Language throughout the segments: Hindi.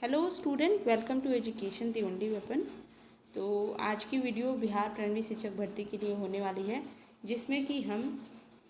Hello student, welcome to education the only weapon. तो आज की वीडियो बिहार प्राइमरी शिक्षक भर्ती के लिए होने वाली है, जिसमें कि हम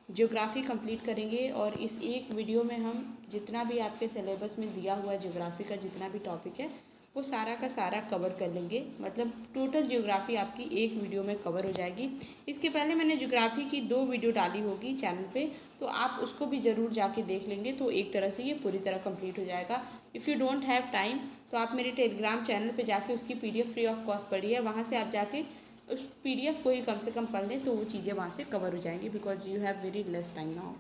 ज्योग्राफी कंप्लीट करेंगे। और इस एक वीडियो में हम जितना भी आपके सिलेबस में दिया हुआ ज्योग्राफी का जितना भी टॉपिक है वो सारा का सारा कवर कर लेंगे। मतलब टोटल ज्योग्राफी आपकी एक वीडियो में कवर हो जाएगी। इसके पहले मैंने ज्योग्राफी की 2 वीडियो डाली होगी चैनल पे, तो आप उसको भी ज़रूर जाके देख लेंगे, तो एक तरह से ये पूरी तरह कंप्लीट हो जाएगा। If you don't have time तो आप मेरे टेलीग्राम चैनल पे जाके उसकी PDF फ्री ऑफ कॉस्ट पढ़िए। वहाँ से आप जाके उस PDF को ही कम से कम पढ़ लें तो वो चीज़ें वहाँ से कवर हो जाएंगी, because you have very less time now.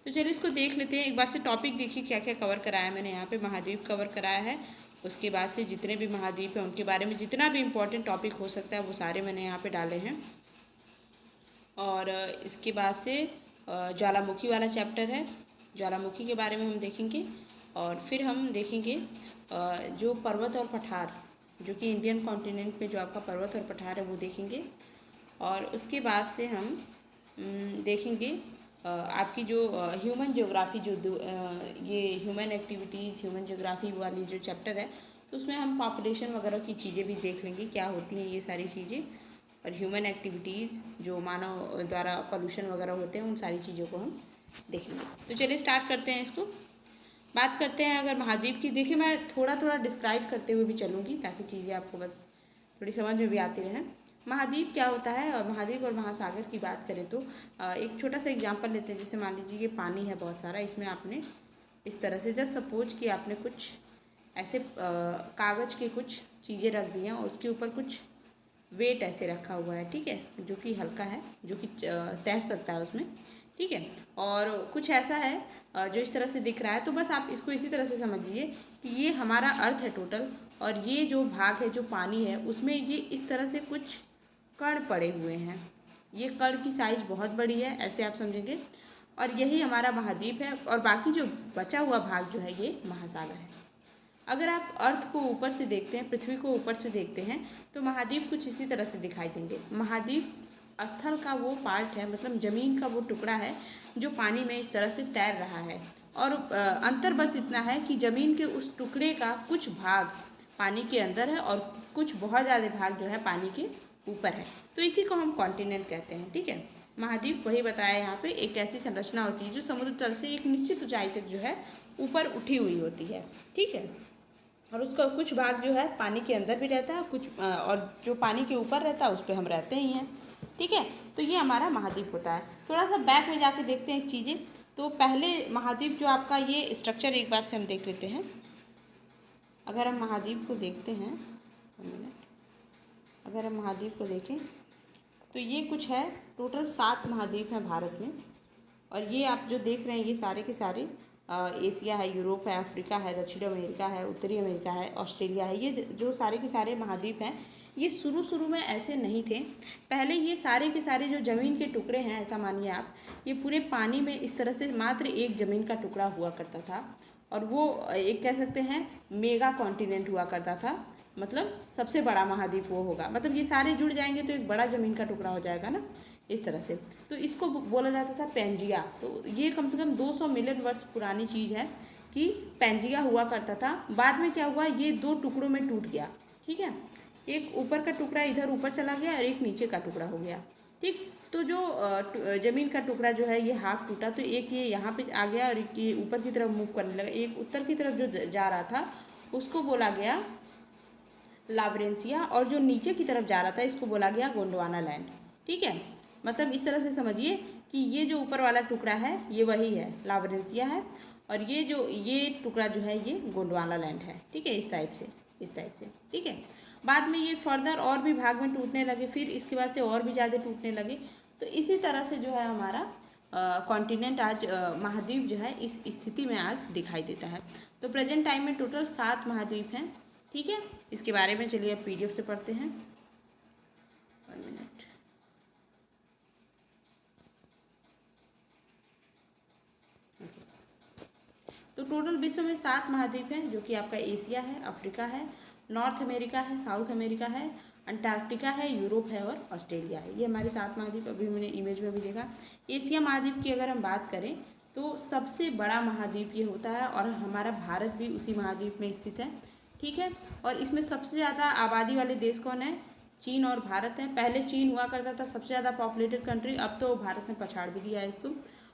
तो चलिए इसको देख लेते हैं। एक बार से टॉपिक देखिए क्या क्या कवर कराया है मैंने। यहाँ पे महाद्वीप कवर कराया है, उसके बाद से जितने भी महाद्वीप हैं उनके बारे में जितना भी इम्पोर्टेंट टॉपिक हो सकता है वो सारे मैंने यहाँ पे डाले हैं। और इसके बाद से ज्वालामुखी वाला चैप्टर है, ज्वालामुखी के बारे में हम देखेंगे। और फिर हम देखेंगे जो पर्वत और पठार, जो कि इंडियन कॉन्टिनेंट में जो आपका पर्वत और पठार है वो देखेंगे। और उसके बाद से हम देखेंगे आपकी जो ह्यूमन ज्योग्राफी ये ह्यूमन एक्टिविटीज़ ह्यूमन ज्योग्राफी वाली जो चैप्टर है, तो उसमें हम पॉपुलेशन वगैरह की चीज़ें भी देख लेंगे, क्या होती हैं ये सारी चीज़ें। और ह्यूमन एक्टिविटीज़ जो मानव द्वारा पोल्यूशन वगैरह होते हैं उन सारी चीज़ों को हम देखेंगे। तो चलिए स्टार्ट करते हैं इसको। बात करते हैं अगर महाद्वीप की। देखिए मैं थोड़ा थोड़ा डिस्क्राइब करते हुए भी चलूँगी ताकि चीज़ें आपको बस थोड़ी समझ में भी आती रहें। महाद्वीप क्या होता है, और महाद्वीप और महासागर की बात करें तो एक छोटा सा एग्जांपल लेते हैं। जैसे मान लीजिए कि पानी है बहुत सारा, इसमें आपने इस तरह से जस्ट सपोज कि आपने कुछ ऐसे कागज़ की कुछ चीज़ें रख दी हैं और उसके ऊपर कुछ वेट ऐसे रखा हुआ है, ठीक है, जो कि हल्का है, जो कि तैर सकता है उसमें, ठीक है। और कुछ ऐसा है जो इस तरह से दिख रहा है। तो बस आप इसको इसी तरह से समझिए कि ये हमारा अर्थ है टोटल, और ये जो भाग है जो पानी है उसमें ये इस तरह से कुछ कण पड़े हुए हैं। ये कण की साइज बहुत बड़ी है, ऐसे आप समझेंगे। और यही हमारा महाद्वीप है, और बाकी जो बचा हुआ भाग जो है ये महासागर है। अगर आप अर्थ को ऊपर से देखते हैं, पृथ्वी को ऊपर से देखते हैं, तो महाद्वीप कुछ इसी तरह से दिखाई देंगे। महाद्वीप स्थल का वो पार्ट है, मतलब ज़मीन का वो टुकड़ा है जो पानी में इस तरह से तैर रहा है। और अंतर बस इतना है कि ज़मीन के उस टुकड़े का कुछ भाग पानी के अंदर है और कुछ बहुत ज़्यादा भाग जो है पानी के ऊपर है। तो इसी को हम कॉन्टिनेंट कहते हैं, ठीक है। महाद्वीप वही बताया यहाँ पे, एक ऐसी संरचना होती है जो समुद्र तल से एक निश्चित ऊंचाई तक जो है ऊपर उठी हुई होती है, ठीक है। और उसका कुछ भाग जो है पानी के अंदर भी रहता है, कुछ और जो पानी के ऊपर रहता है उस पर हम रहते ही हैं, ठीक है। तो ये हमारा महाद्वीप होता है। थोड़ा सा बैक में जाके देखते हैं चीज़ें। तो पहले महाद्वीप जो आपका ये स्ट्रक्चर एक बार से हम देख लेते हैं। अगर हम महाद्वीप को देखते हैं, 1 मिनट, अगर हम महाद्वीप को देखें तो ये कुछ है, टोटल 7 महाद्वीप हैं भारत में। और ये आप जो देख रहे हैं ये सारे के सारे एशिया है, यूरोप है, अफ्रीका है, दक्षिण अमेरिका है, उत्तरी अमेरिका है, ऑस्ट्रेलिया है। ये जो सारे के सारे महाद्वीप हैं ये शुरू में ऐसे नहीं थे। पहले ये सारे के सारे जो ज़मीन के टुकड़े हैं, ऐसा मानिए आप, ये पूरे पानी में इस तरह से मात्र एक ज़मीन का टुकड़ा हुआ करता था। और वो एक कह सकते हैं मेगा कॉन्टिनेंट हुआ करता था, मतलब सबसे बड़ा महाद्वीप वो होगा। मतलब ये सारे जुड़ जाएंगे तो एक बड़ा ज़मीन का टुकड़ा हो जाएगा ना, इस तरह से। तो इसको बोला जाता था पेंजिया। तो ये कम से कम 200 मिलियन वर्ष पुरानी चीज़ है कि पेंजिया हुआ करता था। बाद में क्या हुआ, ये 2 टुकड़ों में टूट गया, ठीक है। एक ऊपर का टुकड़ा इधर ऊपर चला गया और एक नीचे का टुकड़ा हो गया, ठीक। तो जो ज़मीन का टुकड़ा जो है ये हाफ टूटा, तो एक ये यहाँ पे आ गया और एक ये ऊपर की तरफ मूव करने लगा। एक उत्तर की तरफ जो जा रहा था उसको बोला गया लावरेंसिया, और जो नीचे की तरफ जा रहा था इसको बोला गया गोंडवाना लैंड, ठीक है। मतलब इस तरह से समझिए कि ये जो ऊपर वाला टुकड़ा है ये वही है, लावरेंसिया है, और ये टुकड़ा जो है ये गोंडवाना लैंड है, ठीक है। इस टाइप से, ठीक है। बाद में ये फर्दर और भी भाग में टूटने लगे, फिर इसके बाद से और भी ज़्यादा टूटने लगे। तो इसी तरह से जो है हमारा कॉन्टिनेंट आज महाद्वीप जो है इस स्थिति में आज दिखाई देता है। तो प्रेजेंट टाइम में टोटल 7 महाद्वीप हैं, ठीक है। इसके बारे में चलिए अब PDF से पढ़ते हैं। 1 मिनट। तो टोटल विश्व में 7 महाद्वीप हैं, जो कि आपका एशिया है, अफ्रीका है, नॉर्थ अमेरिका है, साउथ अमेरिका है, अंटार्कटिका है, यूरोप है और ऑस्ट्रेलिया है। ये हमारे 7 महाद्वीप, अभी मैंने इमेज में भी देखा। एशिया महाद्वीप की अगर हम बात करें तो सबसे बड़ा महाद्वीप ये होता है, और हमारा भारत भी उसी महाद्वीप में स्थित है, ठीक है। और इसमें सबसे ज़्यादा आबादी वाले देश कौन है? चीन और भारत हैं। पहले चीन हुआ करता था सबसे ज़्यादा पॉपुलेटेड कंट्री, अब तो भारत ने पछाड़ भी दिया है इसको।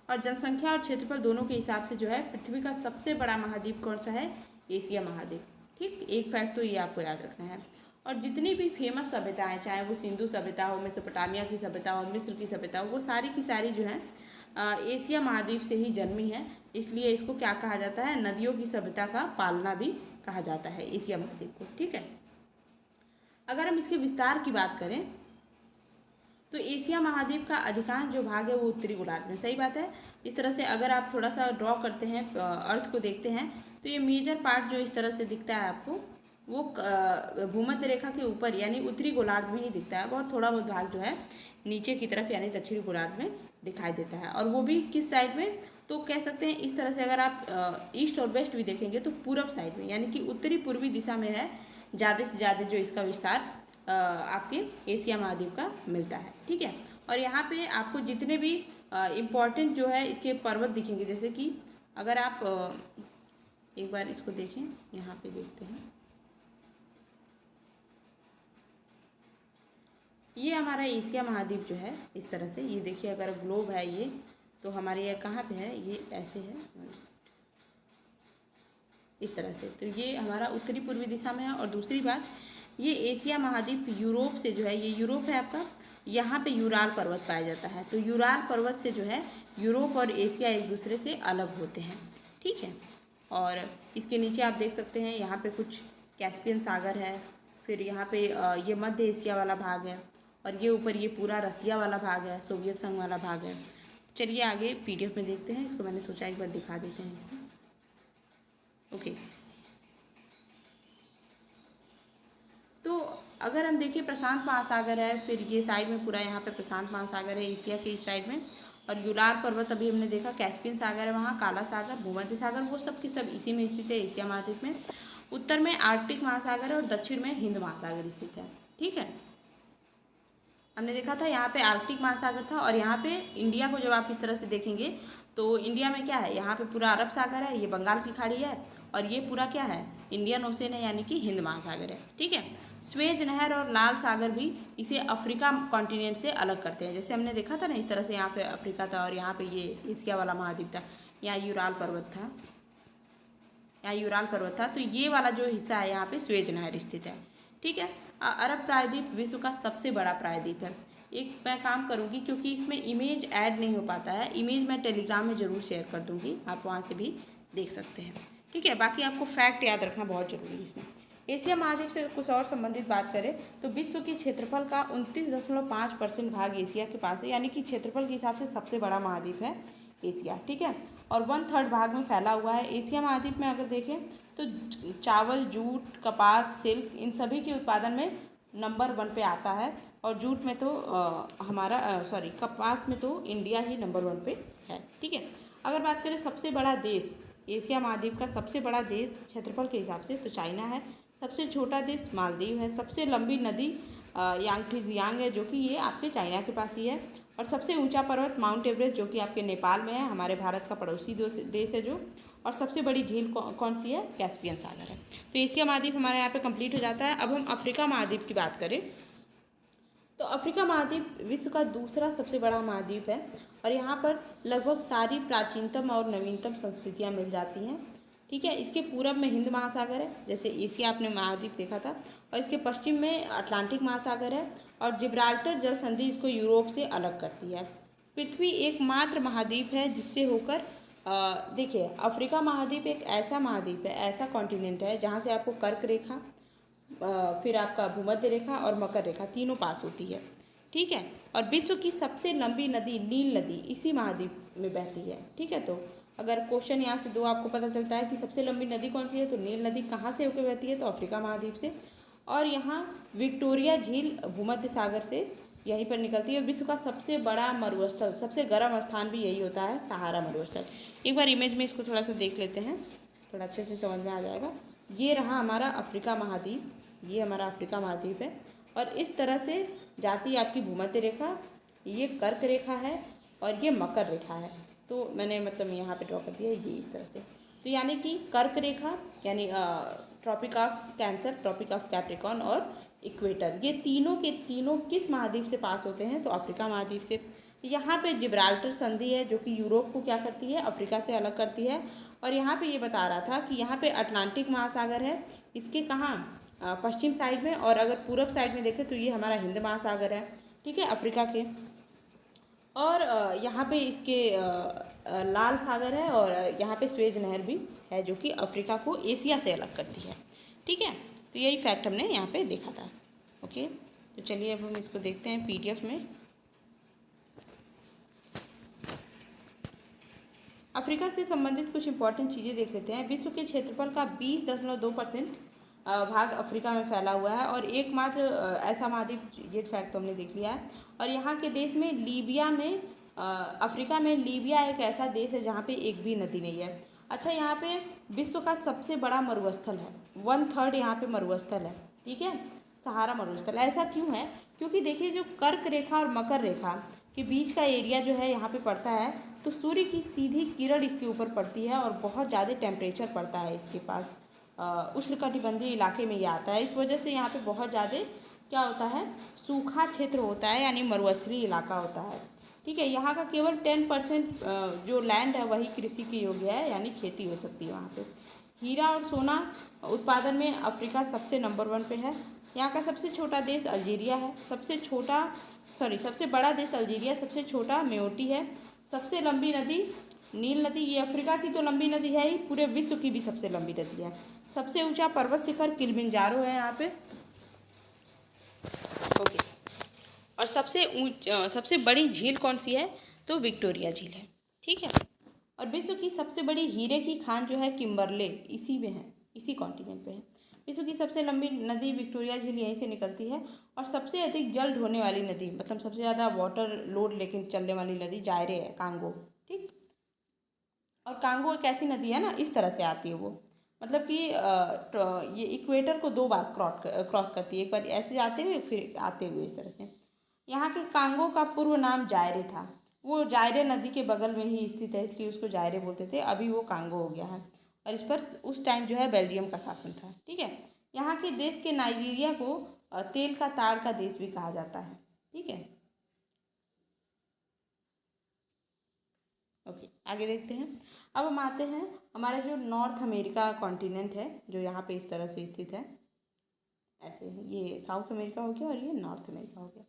और जनसंख्या और क्षेत्रफल दोनों के हिसाब से जो है पृथ्वी का सबसे बड़ा महाद्वीप कौन सा है? एशिया महाद्वीप। ठीक, एक फैक्ट तो ये आपको याद रखना है। और जितनी भी फेमस सभ्यताएं, चाहे वो सिंधु सभ्यता हो, मेसोपोटामिया की सभ्यता हो, मिस्र की सभ्यता हो, वो सारी की सारी जो है एशिया महाद्वीप से ही जन्मी है। इसलिए इसको क्या कहा जाता है? नदियों की सभ्यता का पालना भी कहा जाता है एशिया महाद्वीप को। ठीक है। अगर हम इसके विस्तार की बात करें तो एशिया महाद्वीप का अधिकांश जो भाग है वो उत्तरी गोलार्ध में। सही बात है। इस तरह से अगर आप थोड़ा सा ड्रॉ करते हैं, अर्थ को देखते हैं, तो ये मेजर पार्ट जो इस तरह से दिखता है आपको, वो भूमध्य रेखा के ऊपर यानी उत्तरी गोलार्ध में ही दिखता है। बहुत थोड़ा बहुत भाग जो है नीचे की तरफ यानी दक्षिणी गोलार्ध में दिखाई देता है। और वो भी किस साइड में? तो कह सकते हैं इस तरह से, अगर आप ईस्ट और वेस्ट भी देखेंगे तो पूरब साइड में, यानी कि उत्तरी पूर्वी दिशा में है ज़्यादा से ज़्यादा जो इसका विस्तार आपके एशिया महाद्वीप का मिलता है। ठीक है। और यहाँ पे आपको जितने भी इम्पॉर्टेंट जो है इसके पर्वत दिखेंगे, जैसे कि अगर आप एक बार इसको देखें, यहाँ पे देखते हैं, ये हमारा एशिया महाद्वीप जो है इस तरह से, ये देखिए अगर ग्लोब है ये, तो हमारे ये कहाँ पे है? ये ऐसे है इस तरह से। तो ये हमारा उत्तरी पूर्वी दिशा में है। और दूसरी बात, ये एशिया महाद्वीप यूरोप से जो है, ये यूरोप है आपका, यहाँ पे यूराल पर्वत पाया जाता है। तो यूराल पर्वत से जो है यूरोप और एशिया एक दूसरे से अलग होते हैं। ठीक है। और इसके नीचे आप देख सकते हैं यहाँ पे कुछ कैस्पियन सागर है, फिर यहाँ पे ये मध्य एशिया वाला भाग है, और ये ऊपर ये पूरा रसिया वाला भाग है, सोवियत संघ वाला भाग है। चलिए आगे PDF में देखते हैं, इसको मैंने सोचा एक बार दिखा देते हैं इसमें। ओके। तो अगर हम देखें, प्रशांत महासागर है, फिर ये साइड में पूरा यहाँ पे प्रशांत महासागर है एशिया के इस साइड में, और यूराल पर्वत अभी हमने देखा, कैस्पियन सागर है वहाँ, काला सागर, भूमध्य सागर, वो सब के सब इसी में स्थित है एशिया महाद्वीप में। उत्तर में आर्कटिक महासागर है और दक्षिण में हिंद महासागर स्थित है। ठीक है। हमने देखा था यहाँ पे आर्कटिक महासागर था, और यहाँ पे इंडिया को जब आप इस तरह से देखेंगे तो इंडिया में क्या है? यहाँ पे पूरा अरब सागर है, ये बंगाल की खाड़ी है, और ये पूरा क्या है? इंडियन ओशन है, यानी कि हिंद महासागर है। ठीक है। स्वेज नहर और लाल सागर भी इसे अफ्रीका कॉन्टिनेंट से अलग करते हैं। जैसे हमने देखा था ना इस तरह से, यहाँ पे अफ्रीका था और यहाँ पे ये एशिया वाला महाद्वीप था, यहाँ यूराल पर्वत था, यहाँ यूराल पर्वत था। तो ये वाला जो हिस्सा है यहाँ पे स्वेज नहर स्थित है। ठीक है। अरब प्रायद्वीप विश्व का सबसे बड़ा प्रायद्वीप है। एक मैं काम करूँगी, क्योंकि इसमें इमेज ऐड नहीं हो पाता है, इमेज मैं टेलीग्राम में ज़रूर शेयर कर दूँगी, आप वहाँ से भी देख सकते हैं। ठीक है। बाकी आपको फैक्ट याद रखना बहुत ज़रूरी है इसमें। एशिया महाद्वीप से कुछ और संबंधित बात करें तो विश्व के क्षेत्रफल का 29.5% भाग एशिया के पास है, यानी कि क्षेत्रफल के हिसाब से सबसे बड़ा महाद्वीप है एशिया। ठीक है। और 1/3 भाग में फैला हुआ है। एशिया महाद्वीप में अगर देखें तो चावल, जूट, कपास, सिल्क, इन सभी के उत्पादन में नंबर 1 पे आता है। और जूट में तो कपास में तो इंडिया ही नंबर 1 पे है। ठीक है। अगर बात करें सबसे बड़ा देश, एशिया महाद्वीप का सबसे बड़ा देश क्षेत्रफल के हिसाब से तो चाइना है। सबसे छोटा देश मालदीव है। सबसे लंबी नदी यांगठीजियांग है, जो कि ये आपके चाइना के पास ही है। और सबसे ऊंचा पर्वत माउंट एवरेस्ट, जो कि आपके नेपाल में है, हमारे भारत का पड़ोसी देश है जो। और सबसे बड़ी झील कौन सी है? कैस्पियन सागर है। तो एशिया महाद्वीप हमारे यहाँ पे कंप्लीट हो जाता है। अब हम अफ्रीका महाद्वीप की बात करें तो अफ्रीका महाद्वीप विश्व का दूसरा सबसे बड़ा महाद्वीप है, और यहाँ पर लगभग सारी प्राचीनतम और नवीनतम संस्कृतियाँ मिल जाती हैं। ठीक है। इसके पूरब में हिंद महासागर है, जैसे एशिया आपने महाद्वीप देखा था, और इसके पश्चिम में अटलांटिक महासागर है, और जिब्राल्टर जल संधि इसको यूरोप से अलग करती है। पृथ्वी एकमात्र महाद्वीप है जिससे होकर देखिए, अफ्रीका महाद्वीप एक ऐसा महाद्वीप है, ऐसा कॉन्टिनेंट है जहाँ से आपको कर्क रेखा, फिर आपका भूमध्य रेखा और मकर रेखा तीनों पास होती है। ठीक है। और विश्व की सबसे लंबी नदी नील नदी इसी महाद्वीप में बहती है। ठीक है। तो अगर क्वेश्चन यहाँ से 2 आपको पता चलता है कि सबसे लंबी नदी कौन सी है, तो नील नदी कहाँ से होकर बहती है? तो अफ्रीका महाद्वीप से। और यहाँ विक्टोरिया झील भूमध्य सागर से यहीं पर निकलती है। विश्व का सबसे बड़ा मरुस्थल, सबसे गर्म स्थान भी यही होता है, सहारा मरुस्थल। एक बार इमेज में इसको थोड़ा सा देख लेते हैं, थोड़ा अच्छे से समझ में आ जाएगा। ये रहा हमारा अफ्रीका महाद्वीप, ये हमारा अफ्रीका महाद्वीप है। और इस तरह से जाती है आपकी भूमध्य रेखा, ये कर्क रेखा है, और ये मकर रेखा है। तो मैंने मतलब यहाँ पे ड्रॉ कर दिया ये इस तरह से। तो यानी कि कर्क रेखा यानी tropic of cancer, tropic of Capricorn और इक्वेटर। ये तीनों के तीनों किस महाद्वीप से पास होते हैं? तो अफ्रीका महाद्वीप से। यहाँ पे जिब्राल्टर संधि है जो कि यूरोप को क्या करती है? अफ्रीका से अलग करती है। और यहाँ पे ये बता रहा था कि यहाँ पे अटलांटिक महासागर है, इसके कहाँ? पश्चिम साइड में। और अगर पूरब साइड में देखें तो ये हमारा हिंद महासागर है, ठीक है, अफ्रीका के। और यहाँ पे इसके लाल सागर है और यहाँ पे स्वेज नहर भी है जो कि अफ्रीका को एशिया से अलग करती है, ठीक है। तो यही फैक्ट हमने यहाँ पे देखा था। ओके, तो चलिए अब हम इसको देखते हैं पीडीएफ में। अफ्रीका से संबंधित कुछ इंपॉर्टेंट चीज़ें देख लेते हैं। विश्व के क्षेत्रफल का 20.2% भाग अफ्रीका में फैला हुआ है और एकमात्र ऐसा महाद्वीप, ये फैक्ट तो हमने देख लिया है। और यहाँ के देश में लीबिया में अफ्रीका में लीबिया एक ऐसा देश है जहाँ पे एक भी नदी नहीं है। अच्छा, यहाँ पे विश्व का सबसे बड़ा मरुस्थल है, 1/3 यहाँ पे मरुस्थल है, ठीक है, सहारा मरुस्थल। ऐसा क्यों है? क्योंकि देखिए जो कर्क रेखा और मकर रेखा के बीच का एरिया जो है यहाँ पे पड़ता है, तो सूर्य की सीधी किरण इसके ऊपर पड़ती है और बहुत ज़्यादा टेम्परेचर पड़ता है इसके पास, उष्णकटिबंधीय इलाके में ये आता है। इस वजह से यहाँ पे बहुत ज़्यादा क्या होता है? सूखा क्षेत्र होता है, यानी मरुस्थलीय इलाका होता है, ठीक है। यहाँ का केवल 10% जो लैंड है वही कृषि के योग्य है, यानी खेती हो सकती है वहाँ पे। हीरा और सोना उत्पादन में अफ्रीका सबसे नंबर 1 पे है। यहाँ का सबसे छोटा देश अल्जीरिया है, सबसे बड़ा देश अल्जीरिया, सबसे छोटा मेयोटी है। सबसे लंबी नदी नील नदी, ये अफ्रीका की तो लंबी नदी है ही, पूरे विश्व की भी सबसे लंबी नदी है। सबसे ऊंचा पर्वत शिखर किलिमंजारो है यहाँ पे, ओके। और सबसे बड़ी झील कौन सी है? तो विक्टोरिया झील है, ठीक है। और विश्व की सबसे बड़ी हीरे की खान जो है किम्बरले, इसी में है, इसी कॉन्टिनेंट पे है। विश्व की सबसे लंबी नदी विक्टोरिया झील यहीं से निकलती है। और सबसे अधिक जल ढोने वाली नदी, मतलब सबसे ज़्यादा वाटर लोड लेकिन चलने वाली नदी जायरे है, कांगो, ठीक। और कांगो एक ऐसी नदी है ना, इस तरह से आती है वो, मतलब कि ये इक्वेटर को 2 बार क्रॉस करती है, एक बार ऐसे आते हुए फिर आते हुए इस तरह से। यहाँ के कांगो का पूर्व नाम जायरे था, वो जायरे नदी के बगल में ही स्थित है, इसलिए उसको जायरे बोलते थे, अभी वो कांगो हो गया है। और इस पर उस टाइम जो है बेल्जियम का शासन था, ठीक है। यहाँ के देश के नाइजीरिया को तेल का ताड़ का देश भी कहा जाता है, ठीक है। ओके, आगे देखते हैं। अब हम आते हैं हमारा जो नॉर्थ अमेरिका कॉन्टिनेंट है, जो यहाँ पे इस तरह से स्थित है, ऐसे ये साउथ अमेरिका हो गया और ये नॉर्थ अमेरिका हो गया,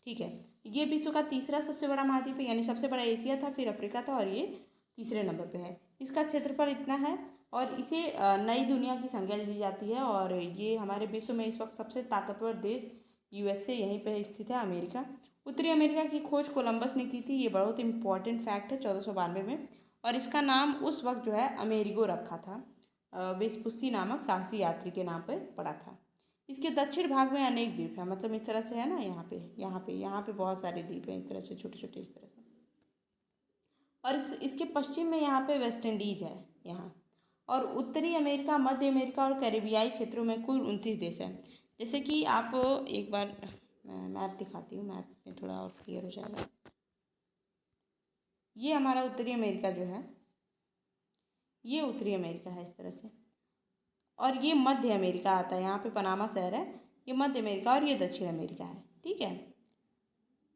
ठीक है। ये विश्व का तीसरा सबसे बड़ा महाद्वीप है, यानी सबसे बड़ा एशिया था, फिर अफ्रीका था और ये तीसरे नंबर पे है। इसका क्षेत्रफल इतना है और इसे नई दुनिया की संज्ञा दी जाती है। और ये हमारे विश्व में इस वक्त सबसे ताकतवर देश यूएसए यहीं पर स्थित है, अमेरिका। उत्तरी अमेरिका की खोज कोलंबस ने की थी, ये बहुत इंपॉर्टेंट फैक्ट है, 1492 में। और इसका नाम उस वक्त जो है अमेरिगो रखा था, वेस्पुसी नामक साहसी यात्री के नाम पर पड़ा था। इसके दक्षिण भाग में अनेक द्वीप हैं, मतलब इस तरह से है ना, यहाँ पे बहुत सारे द्वीप हैं, इस तरह से छोटे छोटे इस तरह से। और इसके पश्चिम में यहाँ पे वेस्ट इंडीज है यहाँ। और उत्तरी अमेरिका, मध्य अमेरिका और कैरिबियाई क्षेत्रों में कुल 29 देश हैं। जैसे कि आप एक बार मैप दिखाती हूँ, मैप में थोड़ा और क्लियर हो जाएगा। ये हमारा उत्तरी अमेरिका जो है, ये उत्तरी अमेरिका है इस तरह से। और ये मध्य अमेरिका आता है, यहाँ पे पनामा शहर है, ये मध्य अमेरिका, और ये दक्षिण अमेरिका है, ठीक है।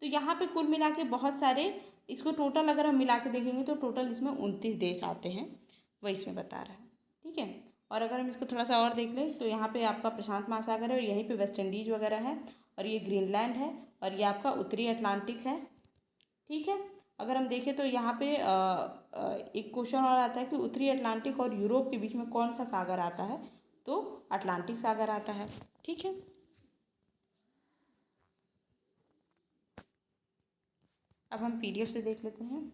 तो यहाँ पे कुल मिला के बहुत सारे, इसको टोटल अगर हम मिला के देखेंगे तो टोटल इसमें 29 देश आते हैं, वो इसमें बता रहा है, ठीक है। और अगर हम इसको थोड़ा सा और देख लें तो यहाँ पे आपका प्रशांत महासागर है और यहीं पे वेस्ट इंडीज वगैरह है, और ये ग्रीनलैंड है, और ये आपका उत्तरी अटलांटिक है, ठीक है। अगर हम देखें तो यहाँ पे एक क्वेश्चन और आता है कि उत्तरी अटलांटिक और यूरोप के बीच में कौन सा सागर आता है? तो अटलांटिक सागर आता है, ठीक है। अब हम पीडीएफ से देख लेते हैं।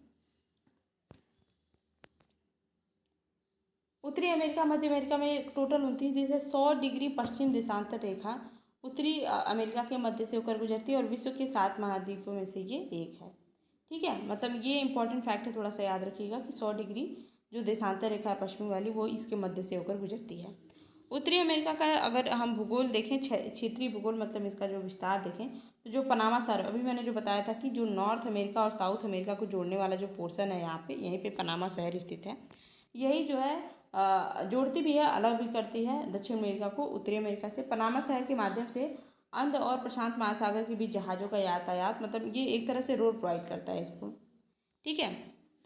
उत्तरी अमेरिका, मध्य अमेरिका में टोटल 29 देश है। 100 डिग्री पश्चिम देशांतर रेखा उत्तरी अमेरिका के मध्य से होकर गुजरती है और विश्व के 7 महाद्वीपों में से ये एक है, ठीक है। मतलब ये इंपॉर्टेंट फैक्ट है, थोड़ा सा याद रखिएगा कि 100 डिग्री जो देशांतर रेखा है पश्चिमी वाली, वो इसके मध्य से होकर गुजरती है। उत्तरी अमेरिका का अगर हम भूगोल देखें, क्षेत्रीय भूगोल, मतलब इसका जो विस्तार देखें, तो जो पनामा सागर, अभी मैंने जो बताया था कि जो नॉर्थ अमेरिका और साउथ अमेरिका को जोड़ने वाला जो पोर्शन है यहाँ पे, यहीं पे पनामा शहर स्थित है। यही जो है जोड़ती भी है, अलग भी करती है दक्षिण अमेरिका को उत्तरी अमेरिका से। पनामा शहर के माध्यम से अंध और प्रशांत महासागर के बीच जहाज़ों का यातायात, मतलब ये एक तरह से रोड प्रोवाइड करता है इसको, ठीक है।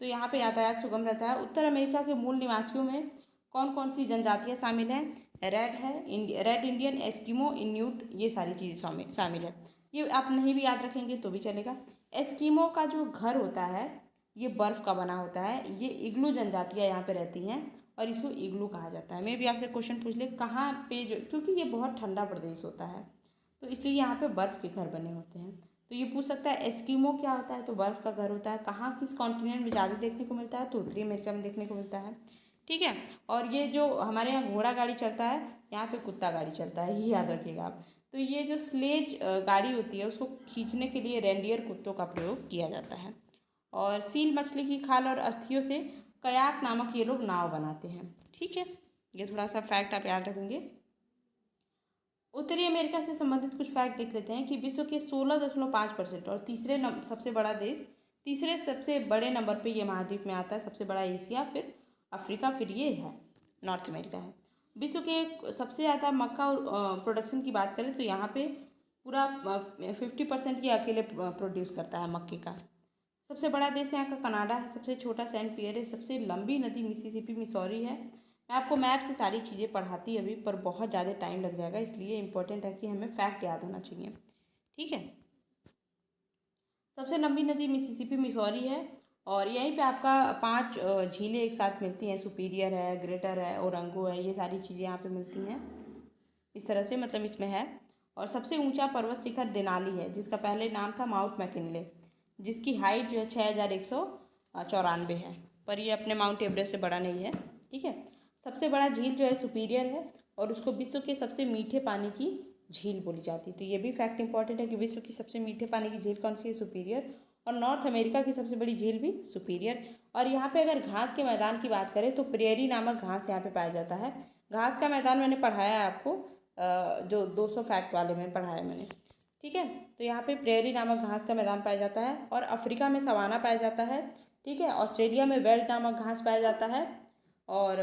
तो यहाँ पे यातायात सुगम रहता है। उत्तर अमेरिका के मूल निवासियों में कौन कौन सी जनजातियाँ शामिल हैं? रेड इंडियन, एस्किमो, इन्यूट, ये सारी चीज़ें शामिल है। ये आप नहीं भी याद रखेंगे तो भी चलेगा। एस्किमो का जो घर होता है ये बर्फ़ का बना होता है। ये इग्लू जनजातियाँ यहाँ पे रहती हैं और इसको इग्लू कहा जाता है। मैं भी आपसे क्वेश्चन पूछ ले कहाँ पे, जो क्योंकि ये बहुत ठंडा प्रदेश होता है तो इसलिए यहाँ पे बर्फ़ के घर बने होते हैं। तो ये पूछ सकता है एस्किमो क्या होता है, तो बर्फ़ का घर होता है। कहाँ, किस कॉन्टिनेंट में ज़्यादा देखने को मिलता है, तो उत्तरी अमेरिका में देखने को मिलता है, ठीक है। और ये जो हमारे यहाँ घोड़ा गाड़ी चलता है, यहाँ पे कुत्ता गाड़ी चलता है, ये याद रखिएगा आप। तो ये जो स्लेज गाड़ी होती है उसको खींचने के लिए रेंडियर कुत्तों का प्रयोग किया जाता है। और सील मछली की खाल और अस्थियों से कयाक नामक ये लोग नाव बनाते हैं, ठीक है। ये थोड़ा सा फैक्ट आप याद रखेंगे। उत्तरी अमेरिका से संबंधित कुछ फैक्ट देख लेते हैं कि विश्व के 16.5% और तीसरे सबसे बड़े नंबर पे ये महाद्वीप में आता है। सबसे बड़ा एशिया, फिर अफ्रीका, फिर ये है नॉर्थ अमेरिका है। विश्व के सबसे ज़्यादा मक्का प्रोडक्शन की बात करें तो यहाँ पे पूरा 50% ये अकेले प्रोड्यूस करता है मक्के का। सबसे बड़ा देश यहाँ का कनाडा है। सबसे छोटा सेंट पियर है। सबसे लंबी नदी मिसिसिपी मिसौरी है। मैं आपको मैप से सारी चीज़ें पढ़ाती अभी, पर बहुत ज़्यादा टाइम लग जाएगा, इसलिए इम्पोर्टेंट है कि हमें फैक्ट याद होना चाहिए, ठीक है। सबसे लंबी नदी मिसिसिपी मिसौरी है और यहीं पे आपका 5 झीलें एक साथ मिलती हैं। सुपीरियर है, ग्रेटर है, ओरंगो है, ये सारी चीज़ें यहाँ पे मिलती हैं इस तरह से, मतलब इसमें है। और सबसे ऊंचा पर्वत शिखर देनाली है, जिसका पहले नाम था माउंट मैकिनले, जिसकी हाइट जो है 6194 है, पर ये अपने माउंट एवरेस्ट से बड़ा नहीं है, ठीक है। सबसे बड़ा झील जो है सुपीरियर है और उसको विश्व के सबसे मीठे पानी की झील बोली जाती है। तो ये भी फैक्ट इंपॉर्टेंट है कि विश्व की सबसे मीठे पानी की झील कौन सी है? सुपीरियर। और नॉर्थ अमेरिका की सबसे बड़ी झील भी सुपीरियर। और यहाँ पे अगर घास के मैदान की बात करें तो प्रेयरी नामक घास यहाँ पे पाया जाता है। घास का मैदान मैंने पढ़ाया है आपको, जो 200 फैक्ट वाले में पढ़ाया मैंने, ठीक है। तो यहाँ पे प्रेयरी नामक घास का मैदान पाया जाता है। और अफ्रीका में सवाना पाया जाता है, ठीक है। ऑस्ट्रेलिया में वेल्ड नामक घास पाया जाता है। और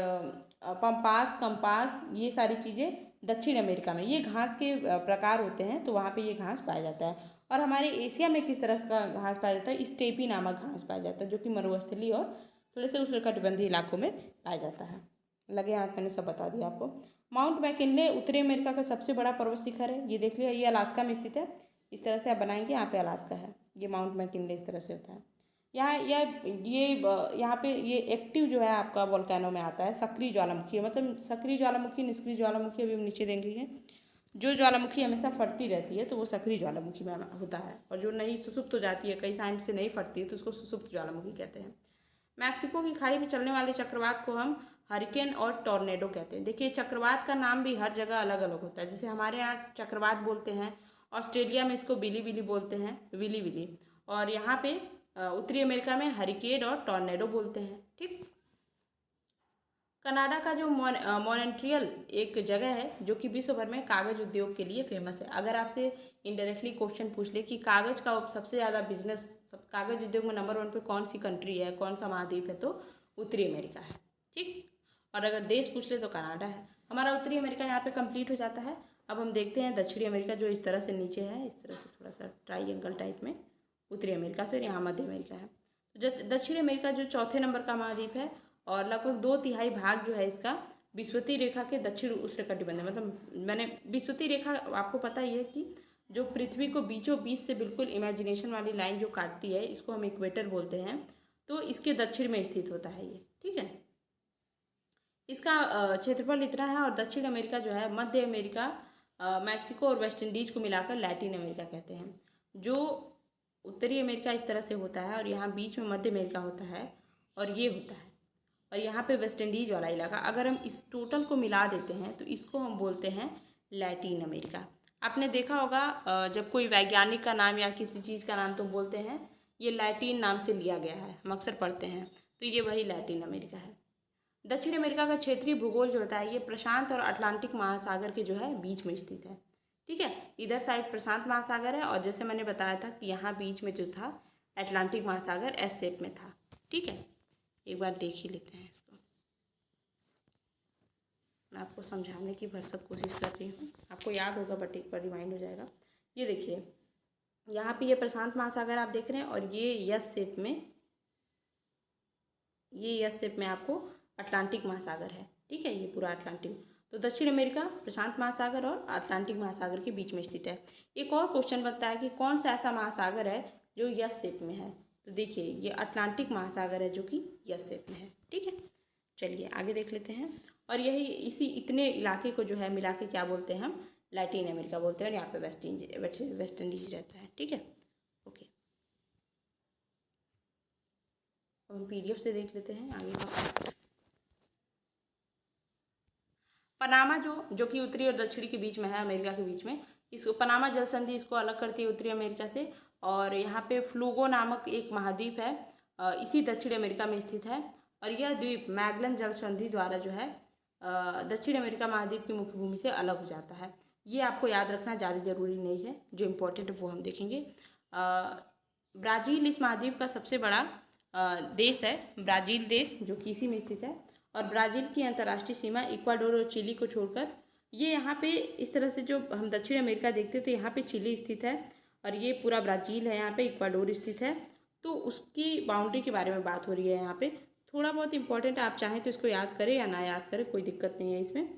पम्पास, कंपास, ये सारी चीज़ें दक्षिण अमेरिका में ये घास के प्रकार होते हैं, तो वहाँ पे ये घास पाया जाता है। और हमारे एशिया में किस तरह का घास पाया जाता है? स्टेपी नामक घास पाया जाता है, जो कि मरुस्थलीय और थोड़े से उष्णकटिबंधीय इलाकों में पाया जाता है। लगे हाथ, मैंने सब बता दिया आपको। माउंट मैकिनले उत्तरी अमेरिका का सबसे बड़ा पर्वत शिखर है। ये देख लिया, ये अलास्का में स्थित है। इस तरह से आप बनाएंगे, यहाँ पे अलास्का है, ये माउंट मैकिनले इस तरह से होता है। यहाँ पे ये एक्टिव जो है आपका वोल्केनो में आता है। सक्रिय ज्वालामुखी है, मतलब सक्रिय ज्वालामुखी, निष्क्रिय ज्वालामुखी अभी हम नीचे देंगे। जो ज्वालामुखी हमेशा फटती रहती है तो वो सक्रिय ज्वालामुखी में होता है, और जो नहीं सुसुप्त हो जाती है, कई साइड से नहीं फटती है, तो उसको सुसुप्त ज्वालामुखी कहते हैं। मैक्सिको की खाड़ी में चलने वाले चक्रवात को हम हरिकेन और टॉर्नेडो कहते हैं। देखिए, चक्रवात का नाम भी हर जगह अलग अलग होता है। जैसे हमारे यहाँ चक्रवात बोलते हैं, ऑस्ट्रेलिया में इसको बिली बिली बोलते हैं, विली विली, और यहाँ पे उत्तरी अमेरिका में हरिकेन और टॉर्नेडो बोलते हैं, ठीक। कनाडा का जो मॉन्ट्रियल एक जगह है जो कि विश्व भर में कागज़ उद्योग के लिए फेमस है। अगर आपसे इनडायरेक्टली क्वेश्चन पूछ ले कि कागज़ का सबसे ज़्यादा बिजनेस, कागज़ उद्योग में नंबर 1 पे कौन सी कंट्री है, कौन सा महाद्वीप है, तो उत्तरी अमेरिका है, ठीक। और अगर देश पूछ ले तो कनाडा है। हमारा उत्तरी अमेरिका यहाँ पे कंप्लीट हो जाता है। अब हम देखते हैं दक्षिणी अमेरिका, जो इस तरह से नीचे है, इस तरह से थोड़ा सा ट्राइएंगल टाइप में उत्तरी अमेरिका से, और यहाँ मध्य अमेरिका है। तो दक्षिणी अमेरिका जो चौथे नंबर का महाद्वीप है, और लगभग 2/3 भाग जो है इसका विषुवतीय रेखा के दक्षिण उष्णकटिबंध, मतलब मैंने विषुवतीय रेखा, आपको पता ही है कि जो पृथ्वी को बीचों बीच से बिल्कुल इमेजिनेशन वाली लाइन जो काटती है, इसको हम इक्वेटर बोलते हैं, तो इसके दक्षिण में स्थित होता है ये, ठीक है। इसका क्षेत्रफल इतना है। और दक्षिण अमेरिका जो है, मध्य अमेरिका, मैक्सिको और वेस्ट इंडीज को मिलाकर लैटिन अमेरिका कहते हैं। जो उत्तरी अमेरिका इस तरह से होता है, और यहाँ बीच में मध्य अमेरिका होता है, और ये होता है, और यहाँ पे वेस्ट इंडीज वाला इलाका। अगर हम इस टोटल को मिला देते हैं तो इसको हम बोलते हैं लैटिन अमेरिका। आपने देखा होगा जब कोई वैज्ञानिक का नाम या किसी चीज़ का नाम तो बोलते हैं ये लैटिन नाम से लिया गया है, हम अक्सर पढ़ते हैं, तो ये वही लैटिन अमेरिका है। दक्षिण अमेरिका का क्षेत्रीय भूगोल जो होता है, ये प्रशांत और अटलांटिक महासागर के जो है बीच में स्थित है, ठीक है। इधर साइड प्रशांत महासागर है, और जैसे मैंने बताया था कि यहाँ बीच में जो था अटलांटिक महासागर एस शेप में था, ठीक है। एक बार देख ही लेते हैं इसको। मैं आपको समझाने की भरसक कोशिश कर रही हूँ, आपको याद होगा बट एक बार रिमाइंड हो जाएगा। ये देखिए, यहाँ पे ये प्रशांत महासागर आप देख रहे हैं, और ये यस शेप में आपको अटलांटिक महासागर है। ठीक है, ये पूरा अटलांटिक। तो दक्षिण अमेरिका प्रशांत महासागर और अटलांटिक महासागर के बीच में स्थित है। एक और क्वेश्चन बनता है कि कौन सा ऐसा महासागर है जो यस शेप में है। तो देखिए, ये अटलांटिक महासागर है जो कि यस शेप में है। ठीक है, चलिए आगे देख लेते हैं। और यही इतने इलाके को जो है मिला के क्या बोलते हैं हम, लैटिन अमेरिका बोलते हैं, और यहाँ पे वेस्ट इंडीज रहता है। ठीक है, ओके। अब हम PDF से देख लेते हैं आगे का। पनामा जो कि उत्तरी और दक्षिणी के बीच में है, अमेरिका के बीच में, इसको पनामा जल संधि इसको अलग करती है उत्तरी अमेरिका से। और यहाँ पे फ्लूगो नामक एक महाद्वीप है, इसी दक्षिण अमेरिका में स्थित है। और यह द्वीप मैगलन जल संधि द्वारा जो है दक्षिण अमेरिका महाद्वीप की मुख्य भूमि से अलग हो जाता है। ये आपको याद रखना ज़्यादा जरूरी नहीं है, जो इम्पोर्टेंट है वो हम देखेंगे। ब्राज़ील इस महाद्वीप का सबसे बड़ा देश है, ब्राज़ील देश जो कि इसी में स्थित है। और ब्राज़ील की अंतर्राष्ट्रीय सीमा इक्वाडोर और चिली को छोड़कर, ये यहाँ पे इस तरह से जो हम दक्षिण अमेरिका देखते हैं तो यहाँ पे चिली स्थित है, और ये पूरा ब्राज़ील है, यहाँ पे इक्वाडोर स्थित है। तो उसकी बाउंड्री के बारे में बात हो रही है यहाँ पे। थोड़ा बहुत इंपॉर्टेंट, आप चाहें तो इसको याद करें या ना याद करें, कोई दिक्कत नहीं है इसमें।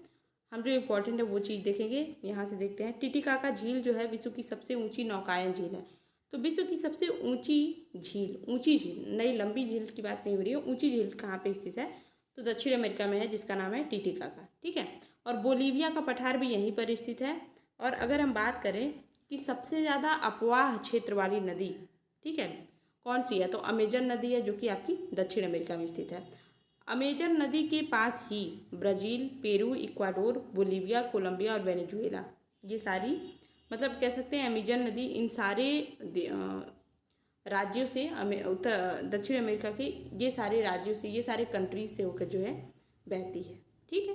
हम जो इम्पोर्टेंट है वो चीज़ देखेंगे। यहाँ से देखते हैं, टिटिकाका झील जो है विश्व की सबसे ऊँची नौकायन झील है। तो विश्व की सबसे ऊँची झील, नई लंबी झील की बात नहीं हो रही है, ऊँची झील कहाँ पे स्थित है, तो दक्षिण अमेरिका में है, जिसका नाम है टिटिकाका। ठीक है, और बोलीविया का पठार भी यहीं पर स्थित है। और अगर हम बात करें कि सबसे ज़्यादा अपवाह क्षेत्र वाली नदी, ठीक है, कौन सी है, तो अमेजन नदी है, जो कि आपकी दक्षिण अमेरिका में स्थित है। अमेजन नदी के पास ही Brazil, Peru, Ecuador, Bolivia, Colombia और वेनेजुएला, ये सारी, मतलब कह सकते हैं अमेजन नदी इन सारे राज्यों से, दक्षिण अमेरिका के ये सारे राज्यों से, ये सारे कंट्रीज से होकर जो है बहती है। ठीक है,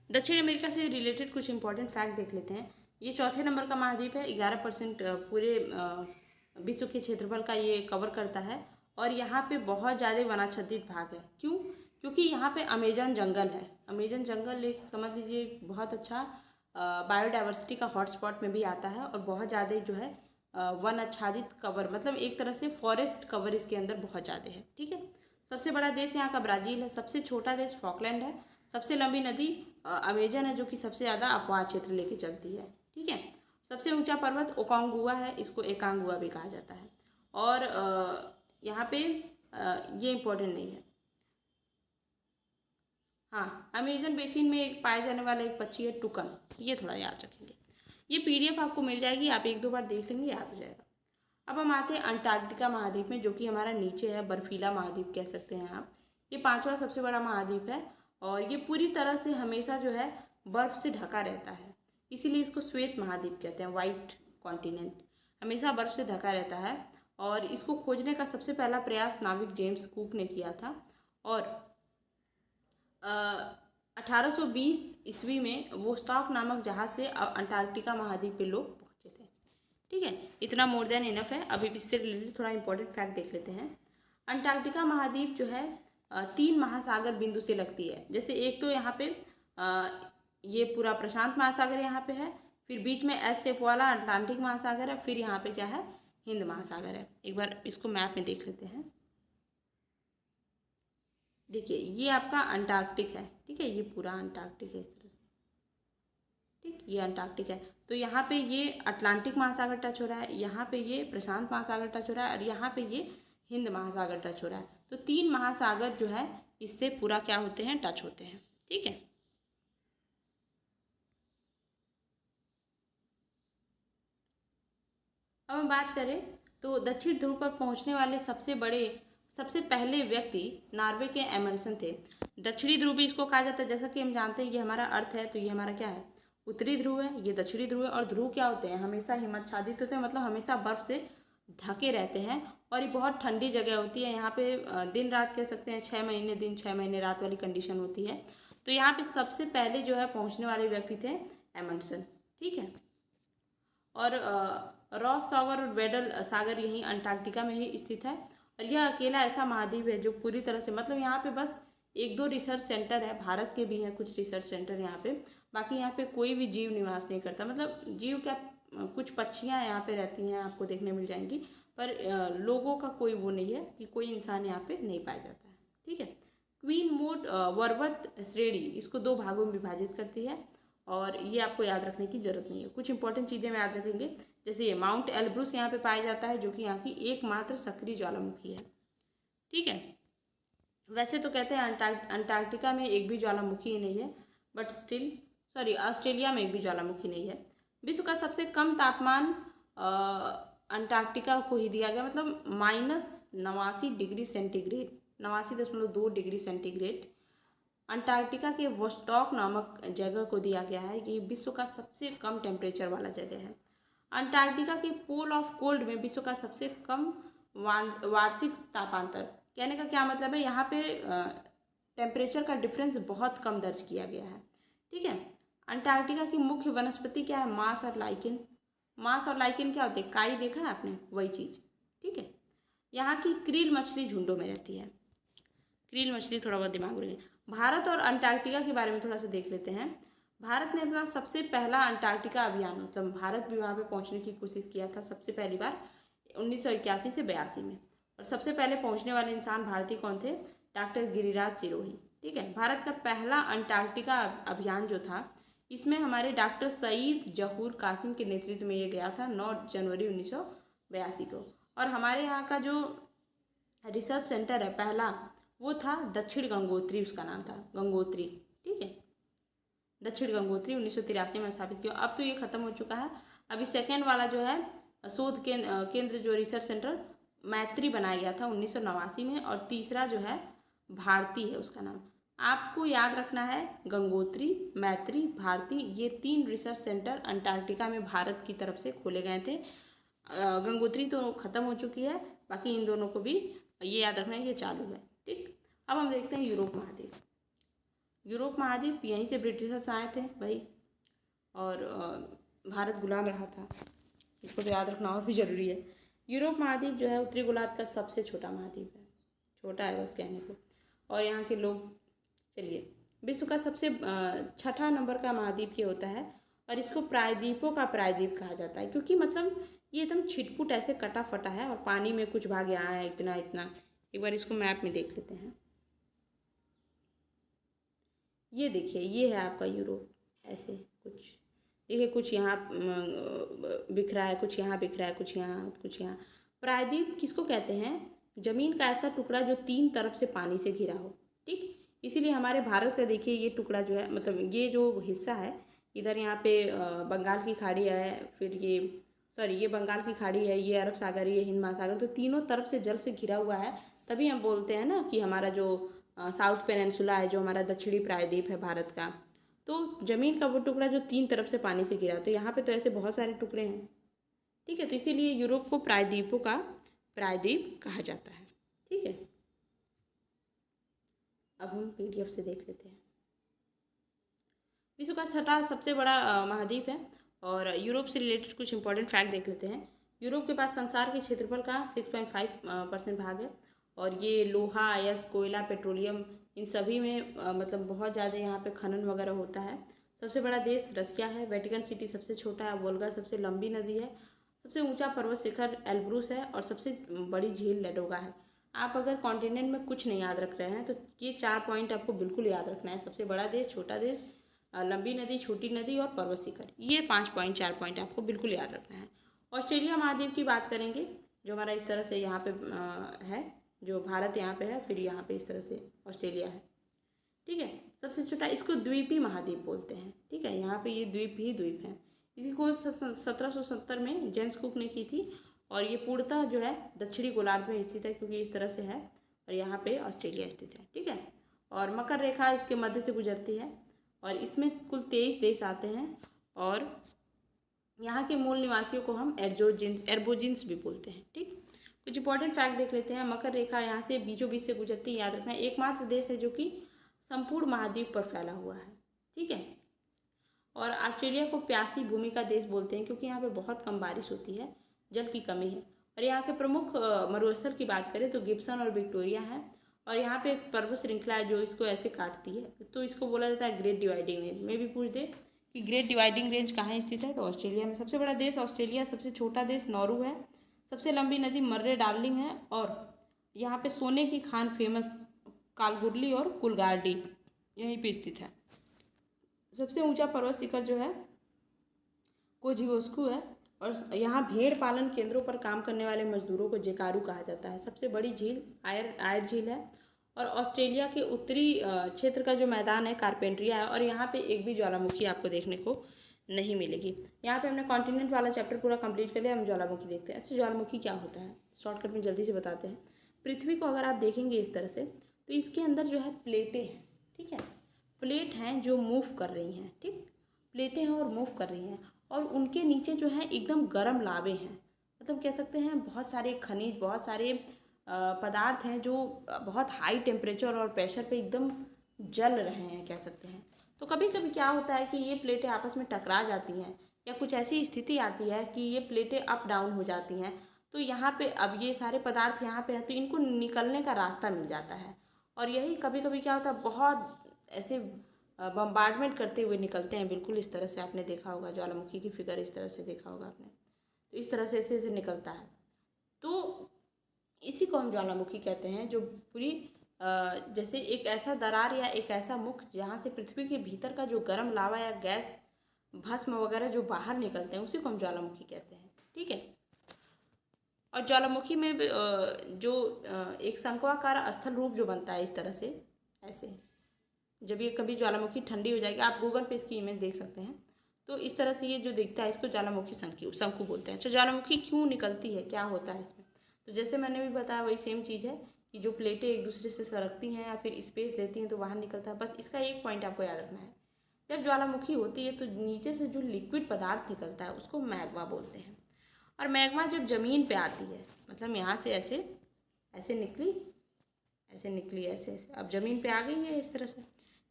दक्षिण अमेरिका से रिलेटेड कुछ इंपॉर्टेंट फैक्ट देख लेते हैं। ये चौथे नंबर का महाद्वीप है, 11% पूरे विश्व के क्षेत्रफल का ये कवर करता है। और यहाँ पे बहुत ज़्यादा वनाच्छादित भाग है। क्यों? क्योंकि यहाँ पे अमेजन जंगल है। अमेजन जंगल एक समझ लीजिए बहुत अच्छा बायोडाइवर्सिटी का हॉटस्पॉट में भी आता है, और बहुत ज़्यादा जो है वन आच्छादित कवर, मतलब एक तरह से फॉरेस्ट कवर इसके अंदर बहुत ज़्यादा है। ठीक है, सबसे बड़ा देश यहाँ का ब्राज़ील है, सबसे छोटा देश फॉकलैंड है, सबसे लंबी नदी अमेजन है, जो कि सबसे ज़्यादा अपवाह क्षेत्र लेके चलती है। ठीक है, सबसे ऊंचा पर्वत ओकांगुआ है, इसको एकांगुआ भी कहा जाता है। और यहाँ पे ये इम्पोर्टेंट नहीं है। हाँ, अमेजन बेसिन में एक पाए जाने वाला एक पक्षी है टुकन, ये थोड़ा याद रखेंगे। ये PDF आपको मिल जाएगी, आप 1-2 बार देख लेंगे, याद हो जाएगा। अब हम आते हैं अंटार्कटिका महाद्वीप में, जो कि हमारा नीचे है, बर्फीला महाद्वीप कह सकते हैं आप। ये 5वां सबसे बड़ा महाद्वीप है, और ये पूरी तरह से हमेशा जो है बर्फ़ से ढका रहता है, इसीलिए इसको श्वेत महाद्वीप कहते हैं, वाइट कॉन्टिनेंट, हमेशा बर्फ़ से ढका रहता है। और इसको खोजने का सबसे पहला प्रयास नाविक जेम्स कुक ने किया था, और 1820 ईस्वी में वोस्टॉक नामक जहाज से अंटार्कटिका महाद्वीप पे लोग पहुँचे थे। ठीक है, इतना मोर देन इनफ है। अभी इससे रिलेटेड थोड़ा इंपॉर्टेंट फैक्ट देख लेते हैं। अंटार्कटिका महाद्वीप जो है 3 महासागर बिंदु से लगती है। जैसे एक तो यहाँ पे ये पूरा प्रशांत महासागर यहाँ पे है, फिर बीच में एस शेप वाला अटलांटिक महासागर है, फिर यहाँ पे क्या है, हिंद महासागर है। एक बार इसको मैप में देख लेते हैं। देखिए, ये आपका अंटार्कटिक है। ठीक है, ये पूरा अंटार्कटिक है इस तरह से। ठीक, ये अंटार्कटिक है। तो यहाँ पे ये अटलांटिक महासागर टच हो रहा है, यहाँ पे ये प्रशांत महासागर टच हो रहा है, और यहाँ पे ये हिंद महासागर टच हो रहा है। तो 3 महासागर जो है इससे पूरा क्या होते हैं, टच होते हैं। ठीक है, अब हम बात करें तो दक्षिण ध्रुव पर पहुँचने वाले सबसे पहले व्यक्ति नॉर्वे के एमंडसन थे। दक्षिणी ध्रुव भी इसको कहा जाता है, जैसा कि हम जानते हैं ये हमारा अर्थ है, तो ये हमारा क्या है, उत्तरी ध्रुव है, ये दक्षिणी ध्रुव है। और ध्रुव क्या होते हैं, हमेशा हिमाच्छादित होते हैं, मतलब हमेशा बर्फ से ढके रहते हैं, और ये बहुत ठंडी जगह होती है। यहाँ पे दिन रात कह सकते हैं, 6 महीने दिन 6 महीने रात वाली कंडीशन होती है। तो यहाँ पे सबसे पहले जो है पहुँचने वाले व्यक्ति थे एमंडसन। ठीक है, और रॉस सागर और वेडल सागर यहीं अंटार्कटिका में ही स्थित है। और यह अकेला ऐसा महाद्वीप है जो पूरी तरह से, मतलब यहाँ पे बस एक दो रिसर्च सेंटर है, भारत के भी हैं कुछ रिसर्च सेंटर यहाँ पे। बाकी यहाँ पे कोई भी जीव निवास नहीं करता, मतलब जीव क्या, कुछ पक्षियाँ यहाँ पे रहती हैं, आपको देखने मिल जाएंगी, पर लोगों का कोई वो नहीं है कि कोई इंसान यहाँ पे नहीं पाया जाता है। ठीक है। क्वीन मोड पर्वत श्रेणी इसको दो भागों में विभाजित करती है, और ये आपको याद रखने की जरूरत नहीं है। कुछ इंपॉर्टेंट चीज़ें हम याद रखेंगे, जैसे ये माउंट एल्ब्रूस यहाँ पे पाया जाता है, जो कि यहाँ की एकमात्र सक्रिय ज्वालामुखी है। ठीक है। वैसे तो कहते हैं अंटार्कटिका में एक भी ज्वालामुखी ही नहीं है, बट स्टिल ऑस्ट्रेलिया में एक भी ज्वालामुखी नहीं है। विश्व का सबसे कम तापमान अंटार्कटिका को ही दिया गया, मतलब -89 degree centigrade, 89.2 degree centigrade Antarctica के वोस्टॉक नामक जगह को दिया गया है। ये विश्व का सबसे कम टेम्परेचर वाला जगह है। अंटार्कटिका के पोल ऑफ कोल्ड में विश्व का सबसे कम वार्षिक तापांतर, कहने का क्या मतलब है, यहाँ पे टेम्परेचर का डिफरेंस बहुत कम दर्ज किया गया है। ठीक है। अंटार्कटिका की मुख्य वनस्पति क्या है, मांस और लाइकेन। मांस और लाइकेन क्या होते हैं, काई देखा है आपने, वही चीज़। ठीक है। यहाँ की क्रील मछली झुंडों में रहती है। क्रील मछली थोड़ा बहुत दिमाग में रखें। भारत और अंटार्कटिका के बारे में थोड़ा सा देख लेते हैं। भारत ने अपना सबसे पहला अंटार्कटिका अभियान, मतलब भारत भी वहाँ पे पहुँचने की कोशिश किया था सबसे पहली बार 1981 से 82 में। और सबसे पहले पहुँचने वाले इंसान भारतीय कौन थे, डॉक्टर गिरिराज सिरोही। ठीक है। भारत का पहला अंटार्कटिका अभियान जो था, इसमें हमारे डॉक्टर सईद जहूर कासिम के नेतृत्व में ये गया था 9 जनवरी 1982 को। और हमारे यहाँ का जो रिसर्च सेंटर है पहला, वो था दक्षिण गंगोत्री, उसका नाम था गंगोत्री। ठीक है। दक्षिण गंगोत्री 1983 में स्थापित किया। अब तो ये खत्म हो चुका है। अभी सेकेंड वाला जो है शोध केंद्र जो रिसर्च सेंटर मैत्री बनाया गया था 1989 में, और तीसरा जो है भारती है उसका नाम। आपको याद रखना है गंगोत्री, मैत्री, भारती, ये 3 रिसर्च सेंटर अंटार्कटिका में भारत की तरफ से खोले गए थे। गंगोत्री तो ख़त्म हो चुकी है, बाकी इन दोनों को भी ये याद रखना है, ये चालू है। ठीक। अब हम देखते हैं यूरोप महाद्वीप। यूरोप महाद्वीप, यहीं से ब्रिटिशर्स आए थे भाई, और भारत गुलाम रहा था, इसको तो याद रखना और भी ज़रूरी है। यूरोप महाद्वीप जो है उत्तरी गोलार्ध का सबसे छोटा महाद्वीप है, छोटा है बस कहने को। और यहाँ के लोग, चलिए, विश्व का सबसे छठा नंबर का महाद्वीप ये होता है, और इसको प्रायद्वीपों का प्रायद्वीप कहा जाता है, क्योंकि मतलब ये एकदम छिटपुट ऐसे कटा फटा है, और पानी में कुछ भाग यहाँ है, इतना इतना। एक बार इसको मैप में देख लेते हैं। ये देखिए, ये है आपका यूरोप, ऐसे कुछ देखिए, कुछ यहाँ बिखरा है, कुछ यहाँ बिखरा है, कुछ यहाँ, कुछ यहाँ। प्रायद्वीप किसको कहते हैं, जमीन का ऐसा टुकड़ा जो 3 तरफ से पानी से घिरा हो। ठीक। इसीलिए हमारे भारत का देखिए ये टुकड़ा जो है, मतलब ये जो हिस्सा है, इधर यहाँ पे बंगाल की खाड़ी है, फिर ये बंगाल की खाड़ी है, ये अरब सागर, ये हिंद महासागर, तो तीनों तरफ से जल से घिरा हुआ है। तभी हम बोलते हैं ना कि हमारा जो साउथ पेनिनसुला है, जो हमारा दक्षिणी प्रायद्वीप है भारत का, तो ज़मीन का वो टुकड़ा जो 3 तरफ से पानी से घिरा, तो यहाँ पे तो ऐसे बहुत सारे टुकड़े हैं। ठीक है। तो इसीलिए यूरोप को प्रायद्वीपों का प्रायद्वीप कहा जाता है। ठीक है। अब हम PDF से देख लेते हैं। विश्व का छठा सबसे बड़ा महाद्वीप है, और यूरोप से रिलेटेड कुछ इंपॉर्टेंट फैक्ट देख लेते हैं। यूरोप के पास संसार के क्षेत्रफल का 6.5% भाग है, और ये लोहा, अयस्क, कोयला, पेट्रोलियम, इन सभी में मतलब बहुत ज़्यादा यहाँ पे खनन वगैरह होता है। सबसे बड़ा देश रसिया है, वेटिकन सिटी सबसे छोटा है, वोल्गा सबसे लंबी नदी है, सबसे ऊंचा पर्वत शिखर एल्ब्रूस है, और सबसे बड़ी झील लैडोगा है। आप अगर कॉन्टिनेंट में कुछ नहीं याद रख रहे हैं तो ये 4 पॉइंट आपको बिल्कुल याद रखना है। सबसे बड़ा देश, छोटा देश, लंबी नदी, छोटी नदी, और पर्वत शिखर, ये 5 पॉइंट 4 पॉइंट आपको बिल्कुल याद रखना है। ऑस्ट्रेलिया महाद्वीप की बात करेंगे, जो हमारा इस तरह से यहाँ पे है, जो भारत यहाँ पे है, फिर यहाँ पे इस तरह से ऑस्ट्रेलिया है। ठीक है। सबसे छोटा, इसको द्वीपी महाद्वीप बोलते हैं। ठीक है। यहाँ पे ये द्वीप ही द्वीप है। इसकी खोज 1770 में जेम्स कुक ने की थी, और ये पूर्णतः जो है दक्षिणी गोलार्ध में स्थित है, क्योंकि इस तरह से है, और यहाँ पे ऑस्ट्रेलिया स्थित है। ठीक है। और मकर रेखा इसके मध्य से गुजरती है, और इसमें कुल 23 देश आते हैं, और यहाँ के मूल निवासियों को हम एर्बोजिन्स भी बोलते हैं। ठीक। कुछ इंपॉर्टेंट फैक्ट देख लेते हैं। मकर रेखा यहाँ से बीचों बीच से गुजरती है, याद रखना है। एकमात्र देश है जो कि संपूर्ण महाद्वीप पर फैला हुआ है। ठीक है। और ऑस्ट्रेलिया को प्यासी भूमि का देश बोलते हैं, क्योंकि यहाँ पे बहुत कम बारिश होती है, जल की कमी है। और यहाँ के प्रमुख मरुस्थल की बात करें तो गिब्सन और विक्टोरिया है, और यहाँ पे एक पर्वत श्रृंखला है जो इसको ऐसे काटती है, तो इसको बोला जाता है ग्रेट डिवाइडिंग रेंज। में भी पूछ दे कि ग्रेट डिवाइडिंग रेंज कहाँ स्थित है, तो ऑस्ट्रेलिया में। सबसे बड़ा देश ऑस्ट्रेलिया, सबसे छोटा देश नौरू है, सबसे लंबी नदी मर्रे डार्लिंग है, और यहाँ पे सोने की खान फेमस कालगुरली और कुलगार्डी यहीं पे स्थित है। सबसे ऊंचा पर्वत शिखर जो है कोजिगोस्कू है, और यहाँ भेड़ पालन केंद्रों पर काम करने वाले मजदूरों को जेकारू कहा जाता है। सबसे बड़ी झील आयर झील है, और ऑस्ट्रेलिया के उत्तरी क्षेत्र का जो मैदान है कारपेंट्रिया है, और यहाँ पे एक भी ज्वालामुखी आपको देखने को नहीं मिलेगी। यहाँ पे हमने कॉन्टिनेंट वाला चैप्टर पूरा कंप्लीट कर लिया, हम ज्वालामुखी देखते हैं। अच्छा, ज्वालामुखी क्या होता है शॉर्टकट में जल्दी से बताते हैं। पृथ्वी को अगर आप देखेंगे इस तरह से, तो इसके अंदर जो है प्लेटें हैं, ठीक है, प्लेट हैं जो मूव कर रही हैं, ठीक, प्लेटें हैं और मूव कर रही हैं, और उनके नीचे जो है एकदम गर्म लावे हैं, मतलब कह सकते हैं बहुत सारे खनिज, बहुत सारे पदार्थ हैं जो बहुत हाई टेम्परेचर और प्रेशर पे एकदम जल रहे हैं, कह सकते हैं। तो कभी कभी क्या होता है कि ये प्लेटें आपस में टकरा जाती हैं, या कुछ ऐसी स्थिति आती है कि ये प्लेटें अप डाउन हो जाती हैं, तो यहाँ पे अब ये सारे पदार्थ यहाँ पे हैं, तो इनको निकलने का रास्ता मिल जाता है। और यही कभी कभी क्या होता है, बहुत ऐसे बम्बार्डमेंट करते हुए निकलते हैं, बिल्कुल इस तरह से आपने देखा होगा, ज्वालामुखी की फिगर इस तरह से देखा होगा आपने, तो इस तरह से ऐसे निकलता है। तो इसी को हम ज्वालामुखी कहते हैं, जो पूरी जैसे एक ऐसा दरार या एक ऐसा मुख जहाँ से पृथ्वी के भीतर का जो गर्म लावा या गैस भस्म वगैरह जो बाहर निकलते हैं, उसी को हम ज्वालामुखी कहते हैं, ठीक है। और ज्वालामुखी में जो एक शंक्वाकार स्थल रूप जो बनता है इस तरह से, ऐसे जब ये कभी ज्वालामुखी ठंडी हो जाएगी, आप गूगल पे इसकी इमेज देख सकते हैं, तो इस तरह से ये जो दिखता है इसको ज्वालामुखी शंकु बोलते हैं। अच्छा, ज्वालामुखी क्यों निकलती है, क्या होता है इसमें, तो जैसे मैंने भी बताया वही सेम चीज़ है कि जो प्लेटें एक दूसरे से सरकती हैं या फिर स्पेस देती हैं तो बाहर निकलता है। बस इसका एक पॉइंट आपको याद रखना है, जब ज्वालामुखी होती है तो नीचे से जो लिक्विड पदार्थ निकलता है उसको मैग्मा बोलते हैं। और मैग्मा जब ज़मीन पे आती है, मतलब यहाँ से ऐसे ऐसे निकली, ऐसे निकली, ऐसे ऐसे, अब ज़मीन पे आ गई है इस तरह से,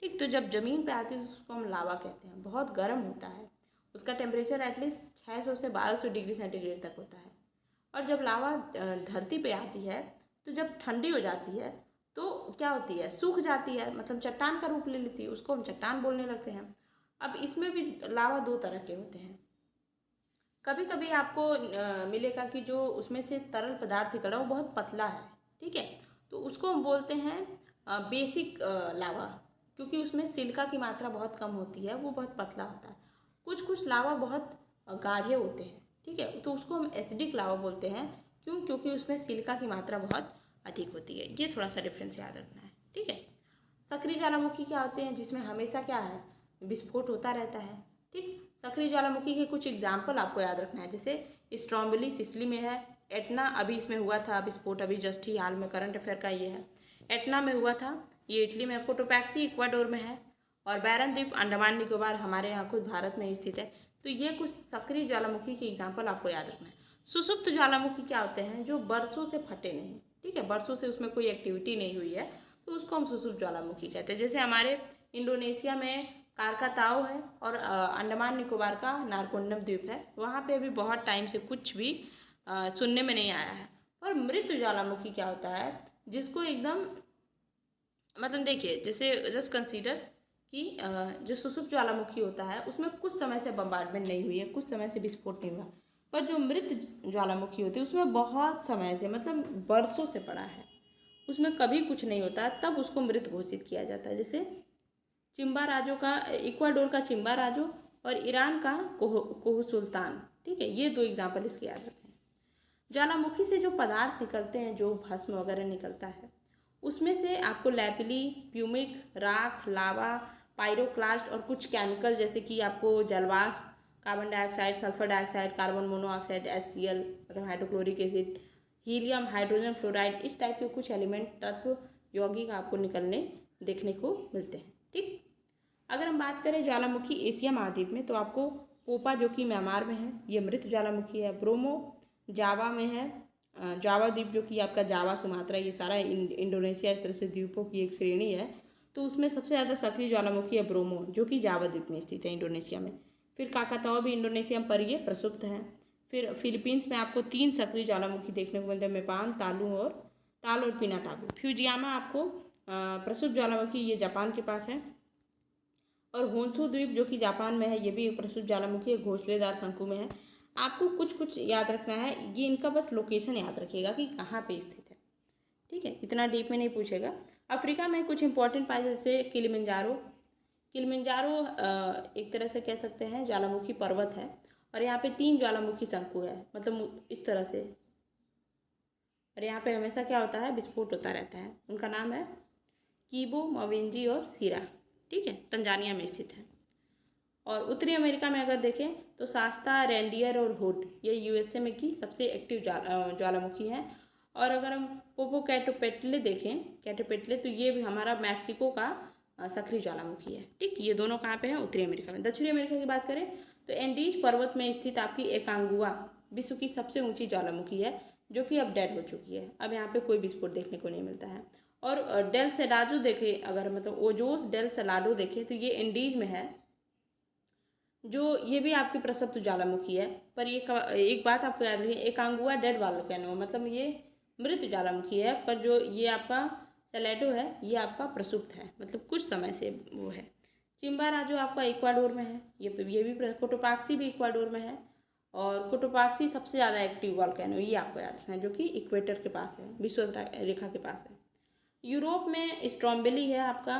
ठीक। तो जब ज़मीन पे आती है तो उसको हम लावा कहते हैं, बहुत गर्म होता है, उसका टेम्परेचर एटलीस्ट 600 से 1200 डिग्री सेंटीग्रेड तक होता है। और जब लावा धरती पे आती है तो जब ठंडी हो जाती है तो क्या होती है, सूख जाती है, मतलब चट्टान का रूप ले लेती है, उसको हम चट्टान बोलने लगते हैं। अब इसमें भी लावा दो तरह के होते हैं, कभी कभी आपको मिलेगा कि जो उसमें से तरल पदार्थ निकला वो बहुत पतला है, ठीक है, तो उसको हम बोलते हैं बेसिक लावा, क्योंकि उसमें सिलिका की मात्रा बहुत कम होती है, वो बहुत पतला होता है। कुछ लावा बहुत गाढ़े होते हैं, ठीक है, तो उसको हम एसिडिक लावा बोलते हैं, क्यों, क्योंकि उसमें सिलिका की मात्रा बहुत अधिक होती है। ये थोड़ा सा डिफरेंस याद रखना है, ठीक है। सक्रिय ज्वालामुखी क्या होते हैं, जिसमें हमेशा क्या है, विस्फोट होता रहता है, ठीक। सक्रिय ज्वालामुखी के कुछ एग्जाम्पल आपको याद रखना है, जैसे स्ट्रोम्बोली सिसिली में है, एटना अभी इसमें हुआ था विस्फोट, अभी जस्ट ही हाल में करंट अफेयर का ये है, एटना में हुआ था, ये इटली में, कोटोपैक्सी इक्वाडोर में है, और बैरन द्वीप अंडमान निकोबार हमारे यहाँ खुद भारत में स्थित है। तो ये कुछ सक्रिय ज्वालामुखी के एग्जाम्पल आपको याद रखना है। सुसुप्त ज्वालामुखी क्या होते हैं, जो बरसों से फटे नहीं, ठीक है, बरसों से उसमें कोई एक्टिविटी नहीं हुई है, तो उसको हम सुसुप्त ज्वालामुखी कहते हैं। जैसे हमारे इंडोनेशिया में कारकाताओ है, और अंडमान निकोबार का नारकोंडम द्वीप है, वहाँ पे अभी बहुत टाइम से कुछ भी सुनने में नहीं आया है। और मृत ज्वालामुखी क्या होता है, जिसको एकदम, मतलब देखिए, जैसे जस्ट कंसीडर कि जो सुसुप्त ज्वालामुखी होता है उसमें कुछ समय से बम्बार्डमेंट नहीं हुई है, कुछ समय से विस्फोट नहीं हुआ, पर जो मृत ज्वालामुखी होती है उसमें बहुत समय से, मतलब बरसों से पड़ा है, उसमें कभी कुछ नहीं होता, तब उसको मृत घोषित किया जाता है। जैसे चिम्बाराजो का, इक्वाडोर का चिम्बाराजो और ईरान का कोह सुल्तान, ठीक है, ये दो एग्जाम्पल इसके याद रखें। ज्वालामुखी से जो पदार्थ निकलते हैं, जो भस्म वगैरह निकलता है, उसमें से आपको लैपिली, प्यूमिक, राख, लावा, पायरोक्लास्ट और कुछ केमिकल जैसे कि आपको जलवाष्प, carbon dioxide, sulphur dioxide, carbon monoxide, HCl मतलब hydrochloric acid, helium, hydrogen fluoride, इस टाइप के कुछ एलिमेंट तत्व यौगिक आपको निकलने देखने को मिलते हैं, ठीक। अगर हम बात करें ज्वालामुखी एशिया महाद्वीप में, तो आपको पोपा जो कि म्यांमार में है, ये मृत ज्वालामुखी है। ब्रोमो जावा में है, जावा द्वीप जो कि आपका जावा, सुमात्रा, ये सारा इंडोनेशिया, इस तरह से द्वीपों की एक श्रेणी है, तो उसमें सबसे ज़्यादा सक्रिय ज्वालामुखी है ब्रोमो, जो कि जावा द्वीप में स्थित है इंडोनेशिया में। फिर काकाताओ भी इंडोनेशिया पर ये प्रसुप्त हैं। फिर फिलीपींस में आपको 3 सक्रिय ज्वालामुखी देखने को मिलते हैं, मेपान, तालू और ताल और पिनाटाबू। फ्यूजियामा आपको प्रसुप्त ज्वालामुखी, ये जापान के पास है। और होन्शु द्वीप जो कि जापान में है, ये भी एक प्रसुप्त ज्वालामुखी है, घोंसलेदार शंकु में है। आपको कुछ कुछ याद रखना है, ये इनका बस लोकेशन याद रखिएगा कि कहाँ पे स्थित है, ठीक है, इतना डीप में नहीं पूछेगा। अफ्रीका में कुछ इंपॉर्टेंट पाए जैसे किलिमंजारो। किलिमंजारो एक तरह से कह सकते हैं ज्वालामुखी पर्वत है, और यहाँ पे 3 ज्वालामुखी शंकु है, मतलब इस तरह से। और यहाँ पे हमेशा क्या होता है, विस्फोट होता रहता है। उनका नाम है कीबो, मवेंजी और सीरा, ठीक है, तंजानिया में स्थित है। और उत्तरी अमेरिका में अगर देखें तो शास्ता, रेंडियर और हुड, ये यूएसए में की सबसे एक्टिव ज्वालामुखी है। और अगर हम पोपोकैटोपेटले देखें, कैटोपेटले, तो ये भी हमारा मैक्सिको का सक्रिय ज्वालामुखी है, ठीक। ये दोनों कहाँ पे हैं, उत्तरी अमेरिका में। दक्षिणी अमेरिका की बात करें तो एंडीज पर्वत में स्थित आपकी एकांगुआ विश्व की सबसे ऊंची ज्वालामुखी है, जो कि अब डेड हो चुकी है। अब यहाँ पे कोई विस्फोट देखने को नहीं मिलता है। और डेल सेलाडो देखें, अगर मतलब ओजोस डेल सेलाडो देखें तो ये एंडीज में है, जो ये भी आपकी प्रसुप्त ज्वालामुखी है। पर ये एक बात आपको याद रखिए, एकांगुआ डेड वोल्केनो, मतलब ये मृत ज्वालामुखी है, पर जो ये आपका सेलेडो है ये आपका प्रसुप्त है, मतलब कुछ समय से वो है। चिम्बाराजो आपका इक्वाडोर में है, ये भी। कोटोपाक्सी भी इक्वाडोर में है, और कोटोपाक्सी सबसे ज़्यादा एक्टिव वोल्केनो, ये आपको याद रखना है, जो कि इक्वेटर के पास है, विश्व रेखा के पास है। यूरोप में स्ट्रोम्बेली है आपका,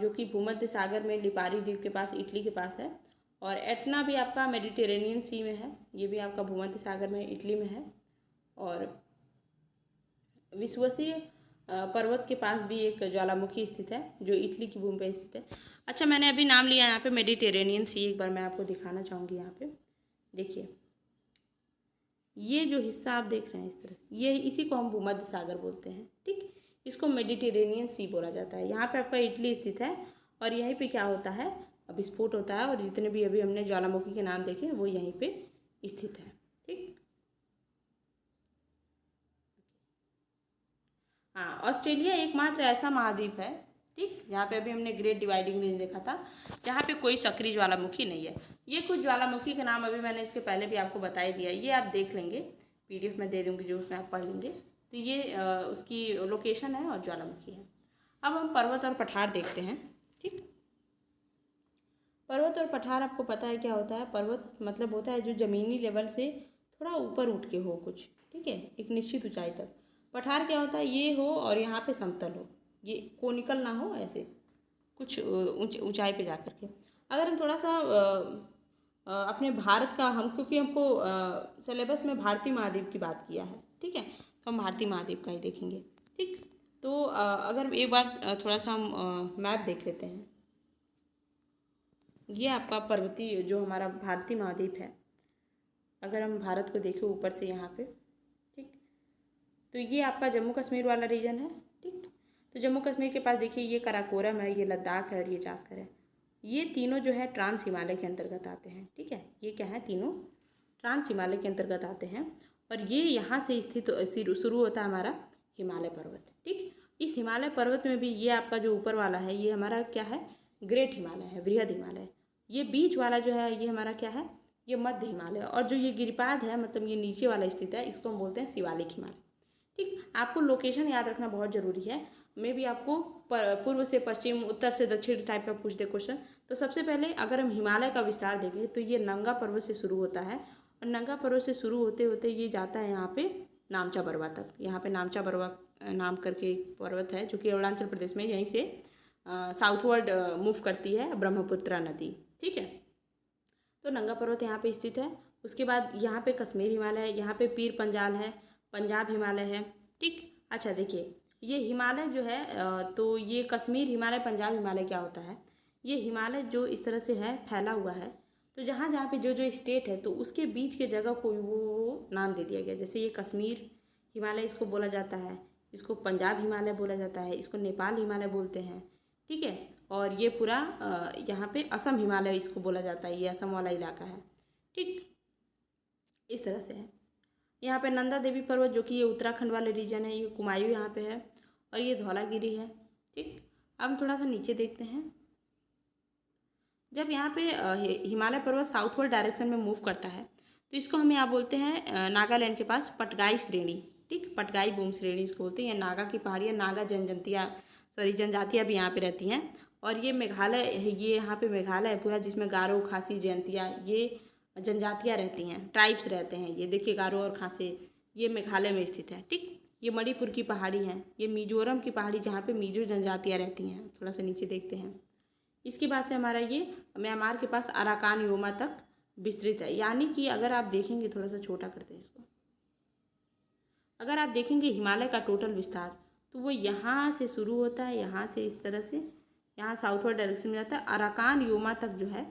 जो कि भूमध्य सागर में लिपारी द्वीप के पास, इटली के पास है। और एटना भी आपका मेडिटेरेनियन सी में है, ये भी आपका भूमध्य सागर में, इटली में है। और विश्वसीय पर्वत के पास भी एक ज्वालामुखी स्थित है, जो इटली की भूमि पर स्थित है। अच्छा, मैंने अभी नाम लिया यहाँ पे मेडिटेरेनियन सी, एक बार मैं आपको दिखाना चाहूँगी। यहाँ पे देखिए, ये जो हिस्सा आप देख रहे हैं इस तरह से, ये इसी को हम भूमध्य सागर बोलते हैं, ठीक। इसको मेडिटेरेनियन सी बोला जाता है। यहाँ पे आपका इटली स्थित है, और यहीं पे क्या होता है, विस्फोट होता है, और जितने भी अभी हमने ज्वालामुखी के नाम देखे वो यहीं पे स्थित है, ठीक। हाँ, ऑस्ट्रेलिया एकमात्र ऐसा महाद्वीप है, ठीक, जहाँ पे अभी हमने ग्रेट डिवाइडिंग रेंज देखा था, जहाँ पे कोई सक्रिय ज्वालामुखी नहीं है। ये कुछ ज्वालामुखी के नाम अभी मैंने इसके पहले भी आपको बता ही दिया, ये आप देख लेंगे, पीडीएफ में दे दूँगी, जो उसमें आप पढ़ लेंगे। तो ये उसकी लोकेशन है और ज्वालामुखी है। अब हम पर्वत और पठार देखते हैं, ठीक। पर्वत और पठार आपको पता है क्या होता है। पर्वत मतलब होता है जो ज़मीनी लेवल से थोड़ा ऊपर उठ के हो कुछ, ठीक है, एक निश्चित ऊंचाई तक। पठार क्या होता है, ये हो और यहाँ पे समतल हो, ये कोनिकल ना हो, ऐसे कुछ ऊंचाई पे जा कर के। अगर हम थोड़ा सा अपने भारत का, हम क्योंकि हमको सिलेबस में भारतीय महाद्वीप की बात किया है, ठीक है, तो हम भारतीय महाद्वीप का ही देखेंगे, ठीक। तो अगर एक बार थोड़ा सा हम मैप देख लेते हैं। ये आपका पर्वतीय जो हमारा भारतीय महाद्वीप है, अगर हम भारत को देखें ऊपर से यहाँ पे, ठीक, तो ये आपका जम्मू कश्मीर वाला रीजन है, ठीक। तो जम्मू कश्मीर के पास देखिए ये कराकोरम है, ये लद्दाख है और ये जास्कर है। ये तीनों जो है ट्रांस हिमालय के अंतर्गत आते हैं, ठीक है। ये क्या है, तीनों ट्रांस हिमालय के अंतर्गत आते हैं। और ये यहाँ से स्थित शुरू होता है हमारा हिमालय पर्वत, ठीक। इस हिमालय पर्वत में भी ये आपका जो ऊपर वाला है ये हमारा क्या है, ग्रेट हिमालय है, वृहद हिमालय। ये बीच वाला जो है ये हमारा क्या है, ये मध्य हिमालय। और जो ये गिरिपाद है, मतलब ये नीचे वाला स्थित है, इसको हम बोलते हैं शिवालिक हिमालय, ठीक। आपको लोकेशन याद रखना बहुत ज़रूरी है। मे भी आपको पूर्व से पश्चिम, उत्तर से दक्षिण टाइप का पूछ दे क्वेश्चन। तो सबसे पहले अगर हम हिमालय का विस्तार देखें तो ये नंगा पर्वत से शुरू होता है, और नंगा पर्वत से शुरू होते होते ये जाता है यहाँ पे नामचा बरवा तक। यहाँ पे नामचा बरवा नाम करके एक पर्वत है, जो कि अरुणाचल प्रदेश में, यहीं से साउथवर्ड मूव करती है ब्रह्मपुत्रा नदी, ठीक है। तो नंगा पर्वत यहाँ पे स्थित है। उसके बाद यहाँ पे कश्मीर हिमालय है, यहाँ पे पीर पंजाल है, पंजाब हिमालय है, ठीक। अच्छा देखिए, ये हिमालय जो है, तो ये कश्मीर हिमालय, पंजाब हिमालय क्या होता है, ये हिमालय जो इस तरह से है फैला हुआ है, तो जहाँ जहाँ पे जो जो स्टेट है तो उसके बीच के जगह को वो नाम दे दिया गया। जैसे ये कश्मीर हिमालय इसको बोला जाता है, इसको पंजाब हिमालय बोला जाता है, इसको नेपाल हिमालय बोलते हैं, ठीक है। और ये पूरा यहाँ पे असम हिमालय इसको बोला जाता है, ये असम वाला इलाका है, ठीक, इस तरह से है। यहाँ पे नंदा देवी पर्वत जो कि ये उत्तराखंड वाले रीजन है, ये कुमायूं यहाँ पे है, और ये धौलागिरी है, ठीक। अब हम थोड़ा सा नीचे देखते हैं। जब यहाँ पे हिमालय पर्वत साउथवर्ड डायरेक्शन में मूव करता है तो इसको हम यहाँ बोलते हैं नागालैंड के पास पटगाई श्रेणी, ठीक। पटकाई भूमि श्रेणी इसको बोलते हैं। नागा की पहाड़ियाँ, नागा जनजातियाँ भी यहाँ पे रहती हैं। और ये मेघालय है, ये यहाँ पे मेघालय है पूरा, जिसमें गारो, खासी, जयंतिया ये जनजातियाँ रहती हैं, ट्राइब्स रहते हैं। ये देखिए गारो और खासी, ये मेघालय में स्थित है। ठीक। ये मणिपुर की पहाड़ी है, ये मिजोरम की पहाड़ी जहाँ पे मिजो जनजातियाँ रहती हैं। थोड़ा सा नीचे देखते हैं। इसके बाद से हमारा ये म्यांमार के पास अराकान योमा तक विस्तृत है। यानी कि अगर आप देखेंगे, थोड़ा सा छोटा करते हैं इसको, अगर आप देखेंगे हिमालय का टोटल विस्तार, तो वो यहाँ से शुरू होता है, यहाँ से इस तरह से यहाँ साउथवर्ड डायरेक्शन में जाता है, अराकान योमा तक जो है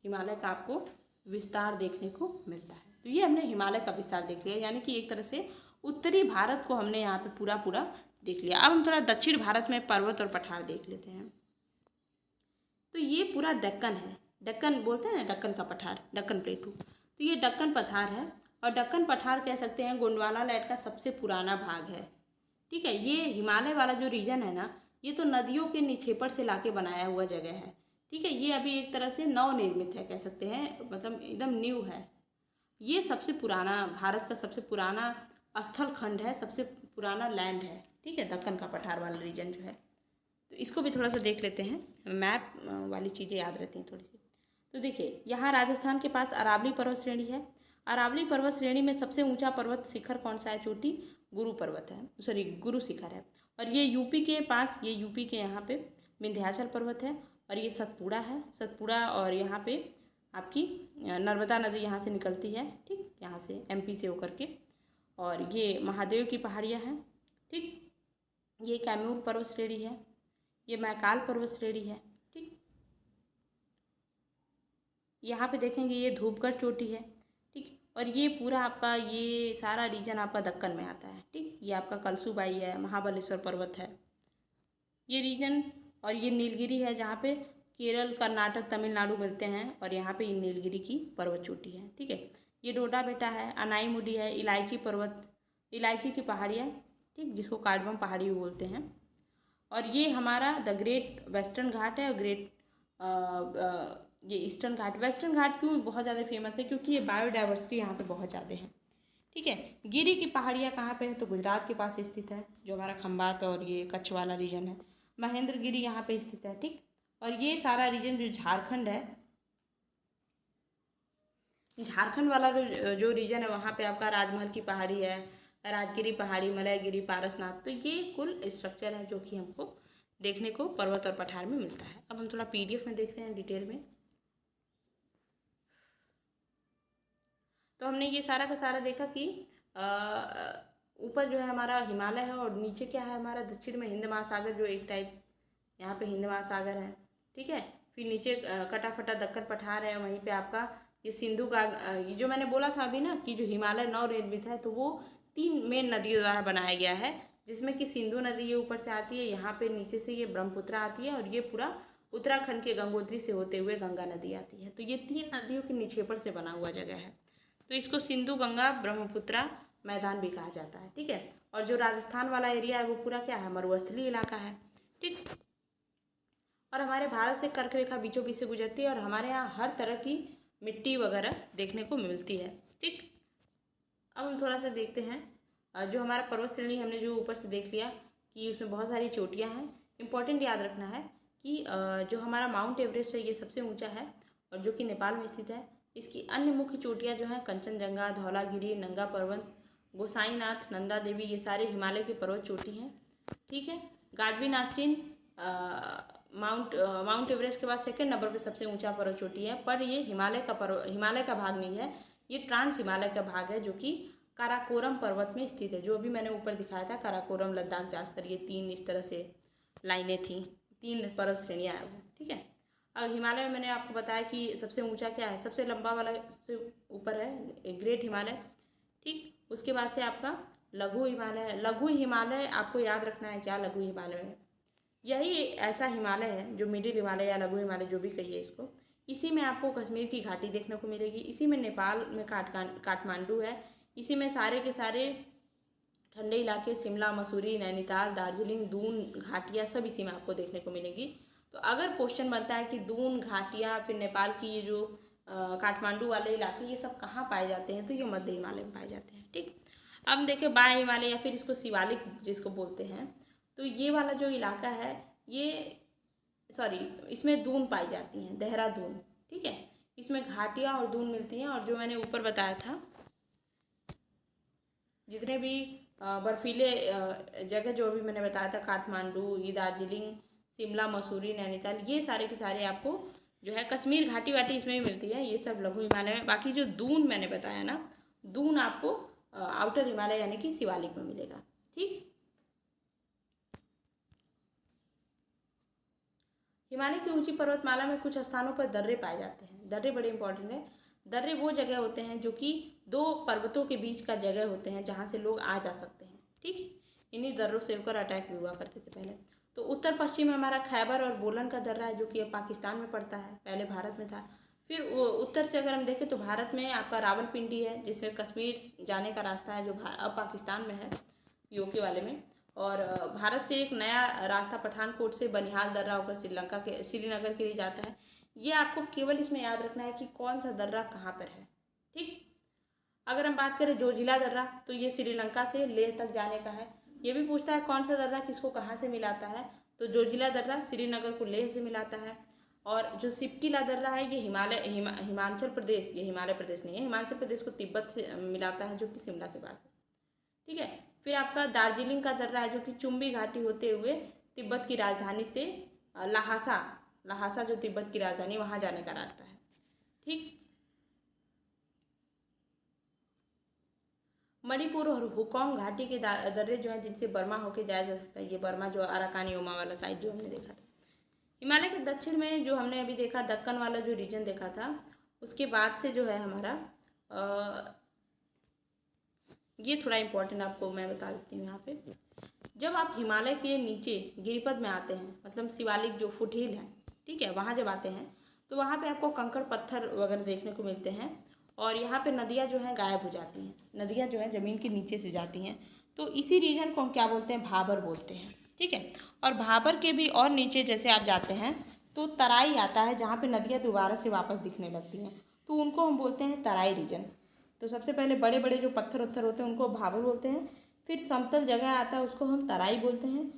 हिमालय का आपको विस्तार देखने को मिलता है। तो ये हमने हिमालय का विस्तार देख लिया, यानी कि एक तरह से उत्तरी भारत को हमने यहाँ पे पूरा पूरा देख लिया। अब हम थोड़ा दक्षिण भारत में पर्वत और पठार देख लेते हैं। तो ये पूरा दक्कन है, दक्कन बोलते हैं ना, दक्कन का पठार, दक्कन प्लेटू। तो ये दक्कन पठार है, और दक्कन पठार कह सकते हैं गोंडवाना लैंड का सबसे पुराना भाग है। ठीक है। ये हिमालय वाला जो रीजन है ना, ये तो नदियों के निक्षेपण से लाके बनाया हुआ जगह है। ठीक है। ये अभी एक तरह से नवनिर्मित है, कह सकते हैं, मतलब एकदम न्यू है। ये सबसे पुराना, भारत का सबसे पुराना स्थल खंड है, सबसे पुराना लैंड है। ठीक है। दक्कन का पठार वाला रीजन जो है, तो इसको भी थोड़ा सा देख लेते हैं, मैप वाली चीज़ें याद रहती हैं थोड़ी सी। तो देखिए, यहाँ राजस्थान के पास अरावली पर्वत श्रेणी है। अरावली पर्वत श्रेणी में सबसे ऊंचा पर्वत शिखर कौन सा है? चोटी गुरु पर्वत है, सॉरी गुरु शिखर है। और ये यूपी के पास, ये यूपी के यहाँ पे विंध्याचल पर्वत है। और ये सतपुड़ा है, सतपुड़ा, और यहाँ पे आपकी नर्मदा नदी यहाँ से निकलती है। ठीक, यहाँ से एमपी से होकर के। और ये महादेव की पहाड़ियाँ हैं। ठीक। ये कैमूर पर्वत श्रेणी है, ये मैकाल पर्वत श्रेणी है। ठीक। यहाँ पे देखेंगे ये धूपगढ़ चोटी है। ठीक। और ये पूरा आपका, ये सारा रीजन आपका दक्कन में आता है। ठीक। ये आपका कलसूबाई है, महाबलेश्वर पर्वत है ये रीजन। और ये नीलगिरी है, जहाँ पे केरल, कर्नाटक, तमिलनाडु मिलते हैं। और यहाँ पे नीलगिरी की पर्वत चोटी है। ठीक है। ये डोडा बेटा है, अनाईमुडी है, इलायची पर्वत, इलायची की पहाड़ियाँ, ठीक, जिसको कार्डमम पहाड़ी भी बोलते हैं। और ये हमारा द ग्रेट वेस्टर्न घाट है, और ये ईस्टर्न घाट। वेस्टर्न घाट क्यों बहुत ज़्यादा फेमस है? क्योंकि ये बायोडाइवर्सिटी यहाँ पे बहुत ज़्यादा है। ठीक है। गिरी की पहाड़ियाँ कहाँ पे है? तो गुजरात के पास स्थित है, जो हमारा खंबात और ये कच्छ वाला रीजन है। महेंद्र गिरी यहाँ पे स्थित है। ठीक। और ये सारा रीजन जो झारखंड है, झारखंड वाला जो रीजन है, वहाँ पे आपका राजमहल की पहाड़ी है, राजगिरी पहाड़ी, मलयगिरी, पारसनाथ। तो ये कुल स्ट्रक्चर है जो कि हमको देखने को पर्वत और पठार में मिलता है। अब हम थोड़ा पीडीएफ में देखते हैं डिटेल में। तो हमने ये सारा का सारा देखा कि ऊपर जो है हमारा हिमालय है, और नीचे क्या है हमारा, दक्षिण में हिंद महासागर, जो एक टाइप यहाँ पे हिंद महासागर है। ठीक है। फिर नीचे कटाफटा दक्कन पठार है, वहीं पे आपका ये सिंधु का, ये जो मैंने बोला था अभी ना कि जो हिमालय नवनिर्मित है, तो वो 3 मेन नदियों द्वारा बनाया गया है, जिसमें कि सिंधु नदी ये ऊपर से आती है, यहाँ पे नीचे से ये ब्रह्मपुत्र आती है, और ये पूरा उत्तराखंड के गंगोत्री से होते हुए गंगा नदी आती है। तो ये 3 नदियों के निक्षेपण से बना हुआ जगह है। तो इसको सिंधु गंगा ब्रह्मपुत्रा मैदान भी कहा जाता है। ठीक है। और जो राजस्थान वाला एरिया है, वो पूरा क्या है, मरुस्थलीय इलाका है। ठीक। और हमारे भारत से कर्क रेखा बीचों बीच से गुजरती है, और हमारे यहाँ हर तरह की मिट्टी वगैरह देखने को मिलती है। ठीक। अब हम थोड़ा सा देखते हैं, जो हमारा पर्वत श्रेणी हमने जो ऊपर से देख लिया कि उसमें बहुत सारी चोटियाँ हैं। इम्पॉर्टेंट याद रखना है कि जो हमारा माउंट एवरेस्ट है, ये सबसे ऊंचा है, और जो कि नेपाल में स्थित है। इसकी अन्य मुख्य चोटियाँ जो हैं कंचनजंगा, धौलागिरी, नंगा पर्वत, गोसाईनाथ, नंदा देवी, ये सारे हिमालय के पर्वत चोटी हैं। ठीक है। गाडविन आस्टिन माउंट एवरेस्ट के बाद सेकंड नंबर पे सबसे ऊंचा पर्वत चोटी है, पर ये हिमालय का भाग नहीं है, ये ट्रांस हिमालय का भाग है, जो कि काराकोरम पर्वत में स्थित है। जो अभी मैंने ऊपर दिखाया था, काराकोरम, लद्दाख, जास्कर, ये 3 इस तरह से लाइनें थी, 3 पर्वत श्रेणियाँ हैं वो। ठीक है। अब हिमालय में मैंने आपको बताया कि सबसे ऊंचा क्या है, सबसे लंबा वाला सबसे ऊपर है ग्रेट हिमालय। ठीक। उसके बाद से आपका लघु हिमालय है। लघु हिमालय आपको याद रखना है, क्या लघु हिमालय है, यही ऐसा हिमालय है जो मिडिल हिमालय या लघु हिमालय जो भी कहिए इसको, इसी में आपको कश्मीर की घाटी देखने को मिलेगी, इसी में नेपाल में काठमांडू है, इसी में सारे के सारे ठंडे इलाके, शिमला, मसूरी, नैनीताल, दार्जिलिंग, दून घाटियाँ सब इसी में आपको देखने को मिलेगी। तो अगर क्वेश्चन बनता है कि दून घाटियाँ, फिर नेपाल की ये जो काठमांडू वाले इलाके, ये सब कहाँ पाए जाते हैं, तो ये मध्य हिमालय में पाए जाते हैं। ठीक। अब देखिए बाह्य हिमालय या फिर इसको शिवालिक जिसको बोलते हैं, तो ये वाला जो इलाका है ये सॉरी इसमें दून पाई जाती हैं, देहरादून, ठीक है। इसमें घाटियाँ और दून मिलती हैं। और जो मैंने ऊपर बताया था जितने भी बर्फीले जगह जो भी मैंने बताया था, काठमांडू, ये दार्जिलिंग, शिमला, मसूरी, नैनीताल, ये सारे के सारे आपको जो है कश्मीर घाटी वाटी इसमें भी मिलती है, ये सब लघु हिमालय में। बाकी जो दून मैंने बताया ना, दून आपको आउटर हिमालय यानी कि शिवालिक में मिलेगा, ठीक। हिमालय की ऊंची पर्वतमाला में कुछ स्थानों पर दर्रे पाए जाते हैं। दर्रे बड़े इंपॉर्टेंट है। दर्रे वो जगह होते हैं जो कि दो पर्वतों के बीच का जगह होते हैं जहाँ से लोग आ जा सकते हैं, ठीक। इन्हीं दर्रों से होकर अटैक भी हुआ करते थे पहले। तो उत्तर पश्चिम में हमारा खैबर और बोलन का दर्रा है जो कि अब पाकिस्तान में पड़ता है, पहले भारत में था। फिर वो उत्तर से अगर हम देखें तो भारत में आपका रावलपिंडी है जिसमें कश्मीर जाने का रास्ता है, जो अब पाकिस्तान में है, यूके वाले में। और भारत से एक नया रास्ता पठानकोट से बनिहाल दर्रा होकर श्रीनगर के लिए जाता है। ये आपको केवल इसमें याद रखना है कि कौन सा दर्रा कहाँ पर है, ठीक। अगर हम बात करें जोजिला दर्रा, तो ये श्रीलंका से लेह तक जाने का है। ये भी पूछता है कौन सा दर्रा किसको कहाँ से मिलाता है, तो जोजिला दर्रा श्रीनगर को लेह से मिलाता है। और जो सिपकिला दर्रा है ये हिमाचल प्रदेश, ये हिमालय प्रदेश नहीं है, हिमाचल प्रदेश को तिब्बत से मिलाता है जो कि शिमला के पास है, ठीक है। फिर आपका दार्जिलिंग का दर्रा है जो कि चुम्बी घाटी होते हुए तिब्बत की राजधानी से लहासा जो तिब्बत की राजधानी वहाँ जाने का रास्ता है, ठीक। मणिपुर और हुकोंग घाटी के दर्रे जो हैं जिनसे बर्मा होके जाया जा सकता है, ये बर्मा जो अराकान योमा वाला साइड जो हमने देखा था। हिमालय के दक्षिण में जो हमने अभी देखा दक्कन वाला जो रीजन देखा था, उसके बाद से जो है हमारा ये थोड़ा इम्पोर्टेंट आपको मैं बता देती हूँ यहाँ पे। जब आप हिमालय के नीचे गिरिपद में आते हैं, मतलब शिवालिक जो फुटहिल है, ठीक है, वहाँ जब आते हैं तो वहाँ पे आपको कंकड़ पत्थर वगैरह देखने को मिलते हैं। और यहाँ पे नदियाँ जो हैं गायब हो जाती हैं, नदियाँ जो हैं ज़मीन के नीचे से जाती हैं। तो इसी रीजन को हम क्या बोलते हैं, भाबर बोलते हैं, ठीक है। और भाबर के भी और नीचे जैसे आप जाते हैं तो तराई आता है जहाँ पे नदियाँ दोबारा से वापस दिखने लगती हैं, तो उनको हम बोलते हैं तराई रीजन। तो सबसे पहले बड़े बड़े जो पत्थर उत्थर होते हैं उनको भाबर बोलते हैं। फिर समतल जगह आता है उसको हम तराई बोलते हैं।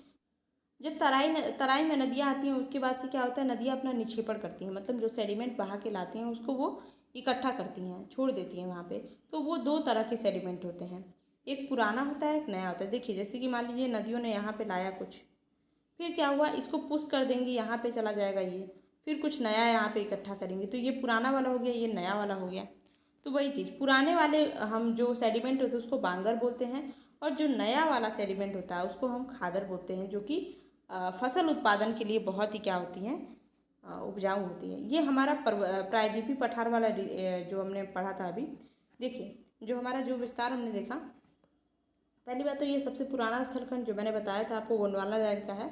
जब तराई में नदियाँ आती हैं उसके बाद से क्या होता है, नदियाँ अपना निक्षेपण करती हैं, मतलब जो सेडिमेंट बहा के लाती हैं उसको वो इकट्ठा करती हैं, छोड़ देती हैं वहाँ पे। तो वो दो तरह के सेडिमेंट होते हैं, एक पुराना होता है, एक नया होता है। देखिए जैसे कि मान लीजिए नदियों ने यहाँ पे लाया कुछ, फिर क्या हुआ, इसको पुश कर देंगे, यहाँ पे चला जाएगा ये, फिर कुछ नया यहाँ पे इकट्ठा करेंगे, तो ये पुराना वाला हो गया, ये नया वाला हो गया। तो वही चीज़, पुराने वाले हम जो सेडिमेंट होते हैं उसको बांगर बोलते हैं, और जो नया वाला सेडिमेंट होता है उसको हम खादर बोलते हैं, जो कि फसल उत्पादन के लिए बहुत ही क्या होती हैं, उपजाऊ होती है। ये हमारा प्रायद्वीपीय पठार वाला जो हमने पढ़ा था अभी। देखिए जो हमारा जो विस्तार हमने देखा, पहली बात तो ये सबसे पुराना स्थलखंड जो मैंने बताया था आपको गोंडवाना लैंड का है,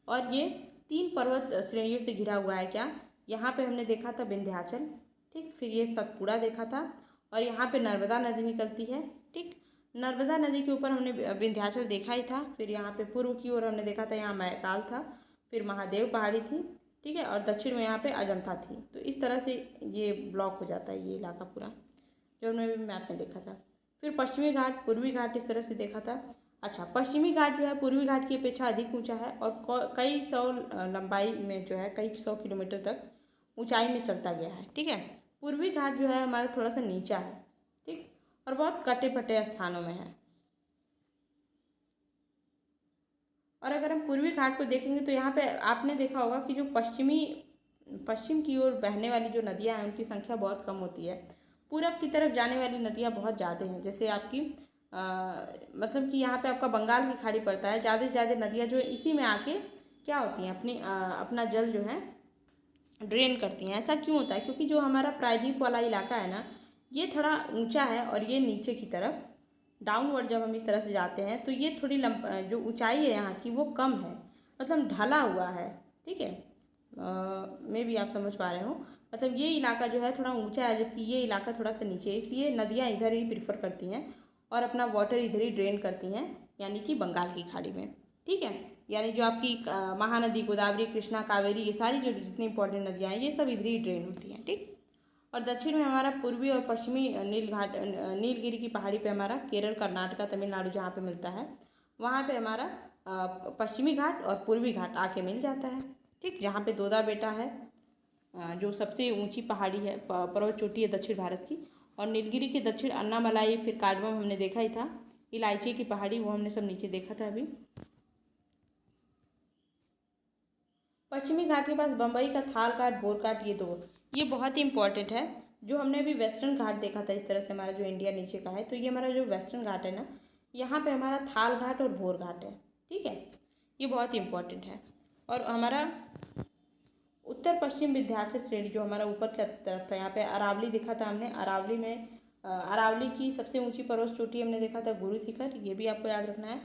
और ये 3 पर्वत श्रेणियों से घिरा हुआ है। क्या, यहाँ पे हमने देखा था विंध्याचल, ठीक। फिर ये सतपुड़ा देखा था, और यहाँ पे नर्मदा नदी निकलती है, ठीक। नर्मदा नदी के ऊपर हमने विंध्याचल देखा ही था। फिर यहाँ पे पूर्व की ओर हमने देखा था, यहाँ मैकाल था, फिर महादेव पहाड़ी थी, ठीक है, और दक्षिण में यहाँ पे अजंता थी। तो इस तरह से ये ब्लॉक हो जाता है ये इलाका पूरा, जो हमने मैप में देखा था। फिर पश्चिमी घाट, पूर्वी घाट, इस तरह से देखा था। अच्छा, पश्चिमी घाट जो है पूर्वी घाट की अपेक्षा अधिक ऊंचा है, और कई सौ लंबाई में जो है कई सौ किलोमीटर तक ऊंचाई में चलता गया है, ठीक है। पूर्वी घाट जो है हमारा थोड़ा सा नीचा है, ठीक, और बहुत कटे पटे स्थानों में है। और अगर हम पूर्वी घाट को देखेंगे तो यहाँ पे आपने देखा होगा कि जो पश्चिम की ओर बहने वाली जो नदियाँ हैं उनकी संख्या बहुत कम होती है। पूरब की तरफ जाने वाली नदियाँ बहुत ज़्यादा हैं, जैसे आपकी मतलब कि यहाँ पे आपका बंगाल की खाड़ी पड़ता है, ज़्यादा से ज़्यादा नदियाँ जो है इसी में आके क्या होती हैं, अपना जल जो है ड्रेन करती हैं। ऐसा क्यों होता है, क्योंकि जो हमारा प्रायद्वीप वाला इलाका है ना, ये थोड़ा ऊंचा है, और ये नीचे की तरफ डाउनवर्ड जब हम इस तरह से जाते हैं तो ये थोड़ी जो ऊंचाई है यहाँ की वो कम है, मतलब ढला हुआ है, ठीक है। मे भी आप समझ पा रहे हो, मतलब ये इलाका जो है थोड़ा ऊंचा है, जबकि ये इलाका थोड़ा सा नीचे है, इसलिए नदियाँ इधर ही प्रीफर करती हैं और अपना वाटर इधर ही ड्रेन करती हैं, यानी कि बंगाल की खाड़ी में, ठीक है। यानी जो आपकी महानदी, गोदावरी, कृष्णा, कावेरी, ये सारी जो जितनी इंपॉर्टेंट नदियाँ हैं ये सब इधर ही ड्रेन होती हैं, ठीक। और दक्षिण में हमारा पूर्वी और पश्चिमी नीलगिरी की पहाड़ी पे हमारा केरल, कर्नाटका, तमिलनाडु जहाँ पे मिलता है वहाँ पे हमारा पश्चिमी घाट और पूर्वी घाट आके मिल जाता है। ठीक, जहाँ पे दोदा बेटा है जो सबसे ऊंची पहाड़ी है, पर्वत चोटी है दक्षिण भारत की, और नीलगिरी के दक्षिण अन्नामलाई, फिर कार्डमम हमने देखा ही था, इलायची की पहाड़ी वो हमने सब नीचे देखा था अभी। पश्चिमी घाट के पास बम्बई का थाल घाट, बोर घाट, ये बहुत ही इंपॉर्टेंट है। जो हमने अभी वेस्टर्न घाट देखा था, इस तरह से हमारा जो इंडिया नीचे का है, तो ये हमारा जो वेस्टर्न घाट है ना, यहाँ पे हमारा थाल घाट और बोर घाट है। ठीक है, ये बहुत ही इंपॉर्टेंट है। और हमारा उत्तर पश्चिम विंध्याचल श्रेणी जो हमारा ऊपर की तरफ था, यहाँ पे अरावली देखा था हमने। अरावली में अरावली की सबसे ऊंची पर्वत चोटी हमने देखा था गुरु शिखर, ये भी आपको याद रखना है।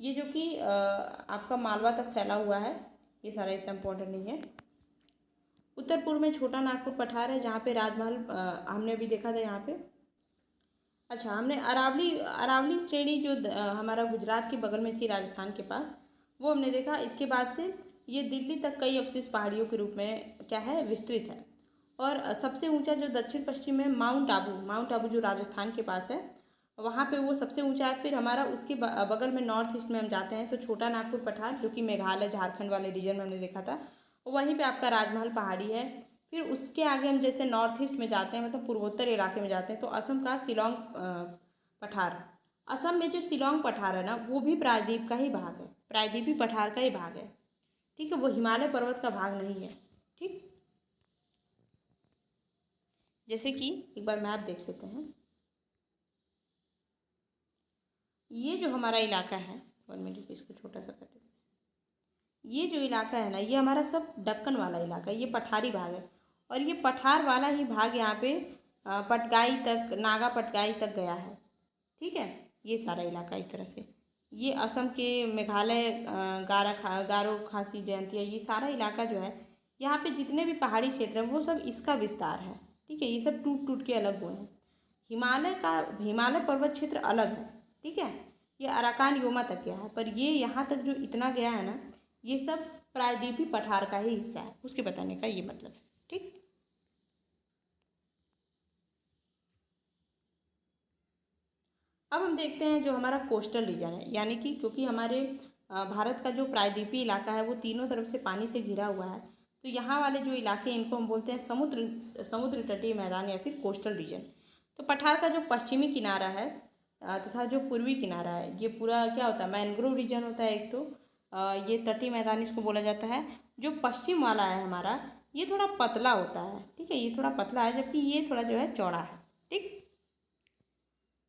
ये जो कि आपका मालवा तक फैला हुआ है, ये सारा इतना इम्पोर्टेंट नहीं है। उत्तर पूर्व में छोटा नागपुर पठार है, जहाँ पे राजमहल हमने अभी देखा था यहाँ पे। अच्छा, हमने अरावली श्रेणी जो हमारा गुजरात के बगल में थी, राजस्थान के पास, वो हमने देखा। इसके बाद से ये दिल्ली तक कई अवशिष्ट पहाड़ियों के रूप में क्या है, विस्तृत है। और सबसे ऊंचा जो दक्षिण पश्चिम में माउंट आबू जो राजस्थान के पास है, वहाँ पे वो सबसे ऊंचा है। फिर हमारा उसके बगल में नॉर्थ ईस्ट में हम जाते हैं तो छोटा नागपुर पठार जो कि मेघालय, झारखंड वाले रीजन में हमने देखा था, वहीं पे आपका राजमहल पहाड़ी है। फिर उसके आगे हम जैसे नॉर्थ ईस्ट में जाते हैं, मतलब पूर्वोत्तर इलाके में जाते हैं, तो असम का शिलोंग पठार, असम में जो शिलोंग पठार है ना, वो भी प्रायद्वीप का ही भाग है, प्रायद्वीपी पठार का ही भाग है। ठीक है, वो हिमालय पर्वत का भाग नहीं है। ठीक, जैसे कि एक बार मैप देख लेते हैं। ये जो हमारा इलाका है, 1 मिनट इसको छोटा सा कर देते हैं। ये जो इलाका है ना, ये हमारा सब दक्कन वाला इलाका है, ये पठारी भाग है। और ये पठार वाला ही भाग यहाँ पे पटकाई तक, नागा पटकाई तक गया है। ठीक है, ये सारा इलाका इस तरह से। ये असम के मेघालय, गारो, खासी, जयंतिया, ये सारा इलाका जो है, यहाँ पे जितने भी पहाड़ी क्षेत्र हैं वो सब इसका विस्तार है। ठीक है, ये सब टूट टूट के अलग हुए हैं। हिमालय पर्वत क्षेत्र अलग है। ठीक है, ये अराकान योमा तक गया है, पर ये यहाँ तक जो इतना गया है ना, ये सब प्रायद्वीपी पठार का ही हिस्सा है, उसके बताने का ये मतलब है। ठीक, अब हम देखते हैं जो हमारा कोस्टल रीजन है, यानी कि क्योंकि हमारे भारत का जो प्रायद्वीपीय इलाका है वो तीनों तरफ से पानी से घिरा हुआ है, तो यहाँ वाले जो इलाके हैं इनको हम बोलते हैं समुद्र तटीय मैदान या फिर कोस्टल रीजन। तो पठार का जो पश्चिमी किनारा है तथा जो पूर्वी किनारा है, ये पूरा क्या होता है, मैंग्रोव रीजन होता है एक तो, ये तटीय मैदान इसको बोला जाता है। जो पश्चिम वाला है हमारा, ये थोड़ा पतला होता है। ठीक है, ये थोड़ा पतला है, जबकि ये थोड़ा जो है चौड़ा है। ठीक,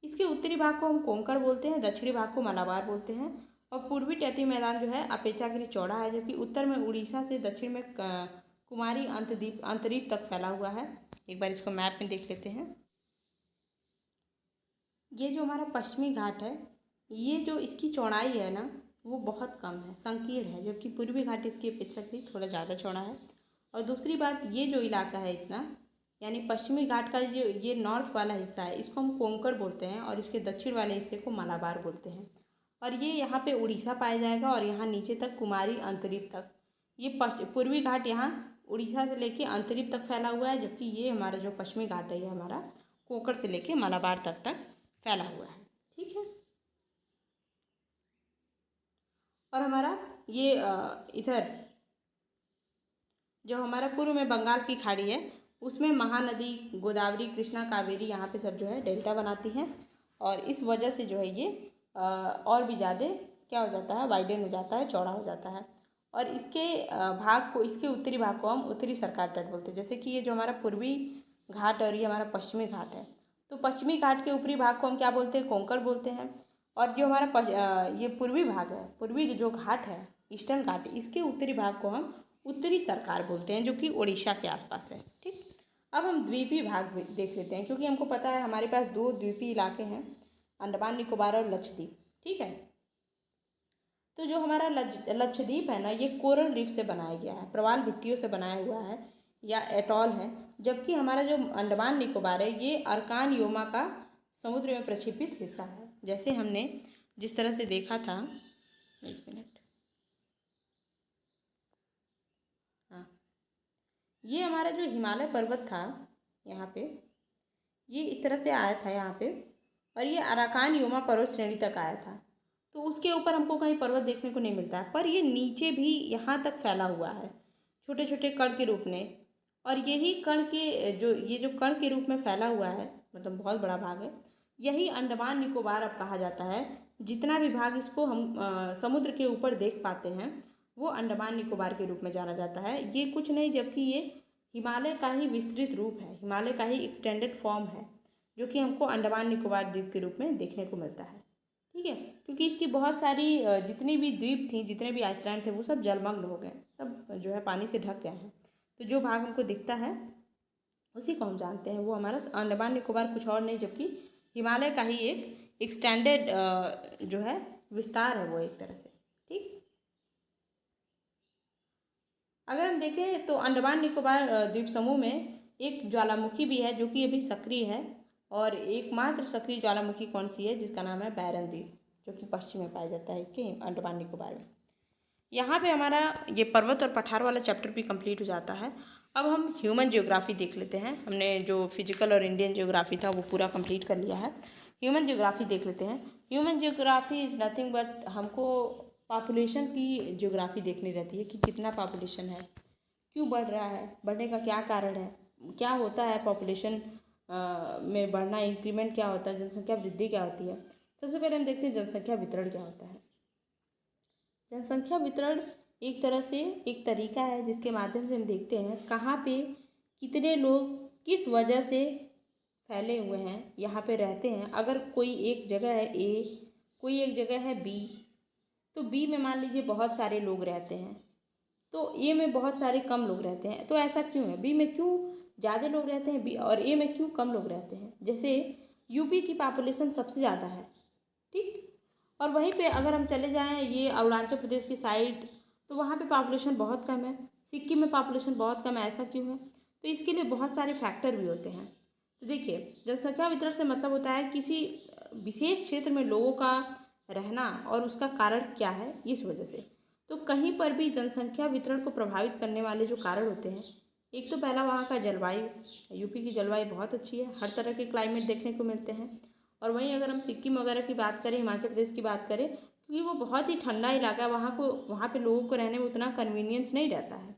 इसके उत्तरी भाग को हम कोंकण बोलते हैं, दक्षिणी भाग को मलाबार बोलते हैं। और पूर्वी तटीय मैदान जो है अपेक्षाकृत चौड़ा है, जबकि उत्तर में उड़ीसा से दक्षिण में कुमारी अंतरीप तक फैला हुआ है। एक बार इसको मैप में देख लेते हैं। ये जो हमारा पश्चिमी घाट है, ये जो इसकी चौड़ाई है ना, वो बहुत कम है, संकीर्ण है, जबकि पूर्वी घाट इसकी अपेक्षाकृत थोड़ा ज़्यादा चौड़ा है। और दूसरी बात, ये जो इलाका है इतना, यानी पश्चिमी घाट का जो ये नॉर्थ वाला हिस्सा है, इसको हम कोंकण बोलते हैं, और इसके दक्षिण वाले हिस्से को मलाबार बोलते हैं। और ये यहाँ पे उड़ीसा पाया जाएगा, और यहाँ नीचे तक कुमारी अंतरीप तक। ये पूर्वी घाट यहाँ उड़ीसा से लेके अंतरीप तक फैला हुआ है, जबकि ये हमारा जो पश्चिमी घाट है ये हमारा कोंकण से लेके मलाबार तक फैला हुआ है। ठीक है, और हमारा ये इधर जो हमारा पूर्व में बंगाल की खाड़ी है, उसमें महानदी गोदावरी, कृष्णा, कावेरी यहाँ पे सब जो है डेल्टा बनाती हैं, और इस वजह से जो है ये और भी ज़्यादा क्या हो जाता है, वाइडन हो जाता है, चौड़ा हो जाता है। और इसके भाग को, इसके उत्तरी भाग को हम उत्तरी सरकार तट बोलते हैं। जैसे कि ये जो हमारा पूर्वी घाट और ये हमारा पश्चिमी घाट है, तो पश्चिमी घाट के ऊपरी भाग को हम क्या बोलते हैं, कोंकण बोलते हैं। और जो हमारा ये पूर्वी भाग है, पूर्वी जो घाट है, ईस्टर्न घाट, इसके उत्तरी भाग को हम उत्तरी सरकार बोलते हैं, जो कि उड़ीसा के आसपास है। ठीक, अब हम द्वीपीय भाग भी देख लेते हैं, क्योंकि हमको पता है हमारे पास 2 द्वीपीय इलाके हैं, अंडमान निकोबार और लक्षद्वीप। ठीक है, तो जो हमारा लक्षद्वीप है ना, ये कोरल रीफ से बनाया गया है, प्रवाल भित्तियों से बनाया हुआ है या एटॉल है। जबकि हमारा जो अंडमान निकोबार है, ये अरकान योमा का समुद्र में प्रक्षेपित हिस्सा है। जैसे हमने जिस तरह से देखा था, 1 मिनट, हाँ, ये हमारा जो हिमालय पर्वत था, यहाँ पे ये इस तरह से आया था यहाँ पे, और ये अराकान योमा पर्वत श्रेणी तक आया था। तो उसके ऊपर हमको कहीं पर्वत देखने को नहीं मिलता है, पर ये नीचे भी यहाँ तक फैला हुआ है छोटे छोटे कण के रूप में। और यही कण के जो कण के रूप में फैला हुआ है, मतलब बहुत बड़ा भाग है, यही अंडमान निकोबार अब कहा जाता है। जितना भी भाग इसको हम समुद्र के ऊपर देख पाते हैं वो अंडमान निकोबार के रूप में जाना जाता है। ये कुछ नहीं जबकि ये हिमालय का ही विस्तृत रूप है, हिमालय का ही एक्सटेंडेड फॉर्म है, जो कि हमको अंडमान निकोबार द्वीप के रूप में देखने को मिलता है। ठीक है, क्योंकि इसकी बहुत सारी जितनी भी द्वीप थी, जितने भी आइसलैंड थे, वो सब जलमग्न हो गए, सब जो है पानी से ढक गए हैं। तो जो भाग हमको दिखता है उसी को हम जानते हैं, वो हमारा अंडमान निकोबार कुछ और नहीं जबकि हिमालय का ही एक एक्सटेंडेड जो है विस्तार है वो एक तरह से। ठीक, अगर हम देखें तो अंडमान निकोबार द्वीप समूह में एक ज्वालामुखी भी है जो कि अभी सक्रिय है, और एकमात्र सक्रिय ज्वालामुखी कौन सी है, जिसका नाम है बैरन द्वीप, जो कि पश्चिम में पाया जाता है इसके अंडमान निकोबार में। यहाँ पे हमारा ये पर्वत और पठार वाला चैप्टर भी कंप्लीट हो जाता है। अब हम ह्यूमन ज्योग्राफी देख लेते हैं। हमने जो फिजिकल और इंडियन ज्योग्राफी था वो पूरा कंप्लीट कर लिया है। ह्यूमन ज्योग्राफी देख लेते हैं। Human geography is nothing but हमको पॉपुलेशन की ज्योग्राफी देखनी रहती है कि कितना पॉपुलेशन है, क्यों बढ़ रहा है, बढ़ने का क्या कारण है, क्या होता है पॉपुलेशन में बढ़ना, इंक्रीमेंट क्या होता है, जनसंख्या वृद्धि क्या होती है। सबसे पहले हम देखते हैं जनसंख्या वितरण क्या होता है। जनसंख्या वितरण एक तरह से एक तरीका है जिसके माध्यम से हम देखते हैं कहाँ पे कितने लोग किस वजह से फैले हुए हैं, यहाँ पे रहते हैं। अगर कोई एक जगह है ए, कोई एक जगह है बी, तो बी में मान लीजिए बहुत सारे लोग रहते हैं, तो ए में बहुत सारे कम लोग रहते हैं। तो ऐसा क्यों है, बी में क्यों ज़्यादा लोग रहते हैं बी और ए में क्यों कम लोग रहते हैं। जैसे यूपी की पॉपुलेशन सबसे ज़्यादा है, ठीक, और वहीं पे अगर हम चले जाएं ये अरुणाचल प्रदेश की साइड, तो वहाँ पे पॉपुलेशन बहुत कम है। सिक्किम में पॉपुलेशन बहुत कम है, ऐसा क्यों है। तो इसके लिए बहुत सारे फैक्टर भी होते हैं। तो देखिए, जनसंख्या वितरण से मतलब होता है किसी विशेष क्षेत्र में लोगों का रहना और उसका कारण क्या है, इस वजह से। तो कहीं पर भी जनसंख्या वितरण को प्रभावित करने वाले जो कारण होते हैं, एक तो पहला वहाँ का जलवायु। यूपी की जलवायु बहुत अच्छी है, हर तरह के क्लाइमेट देखने को मिलते हैं। और वहीं अगर हम सिक्किम वगैरह की बात करें, हिमाचल प्रदेश की बात करें, क्योंकि वो बहुत ही ठंडा इलाका है, वहाँ पे लोगों को रहने में उतना कन्वीनियंस नहीं रहता है।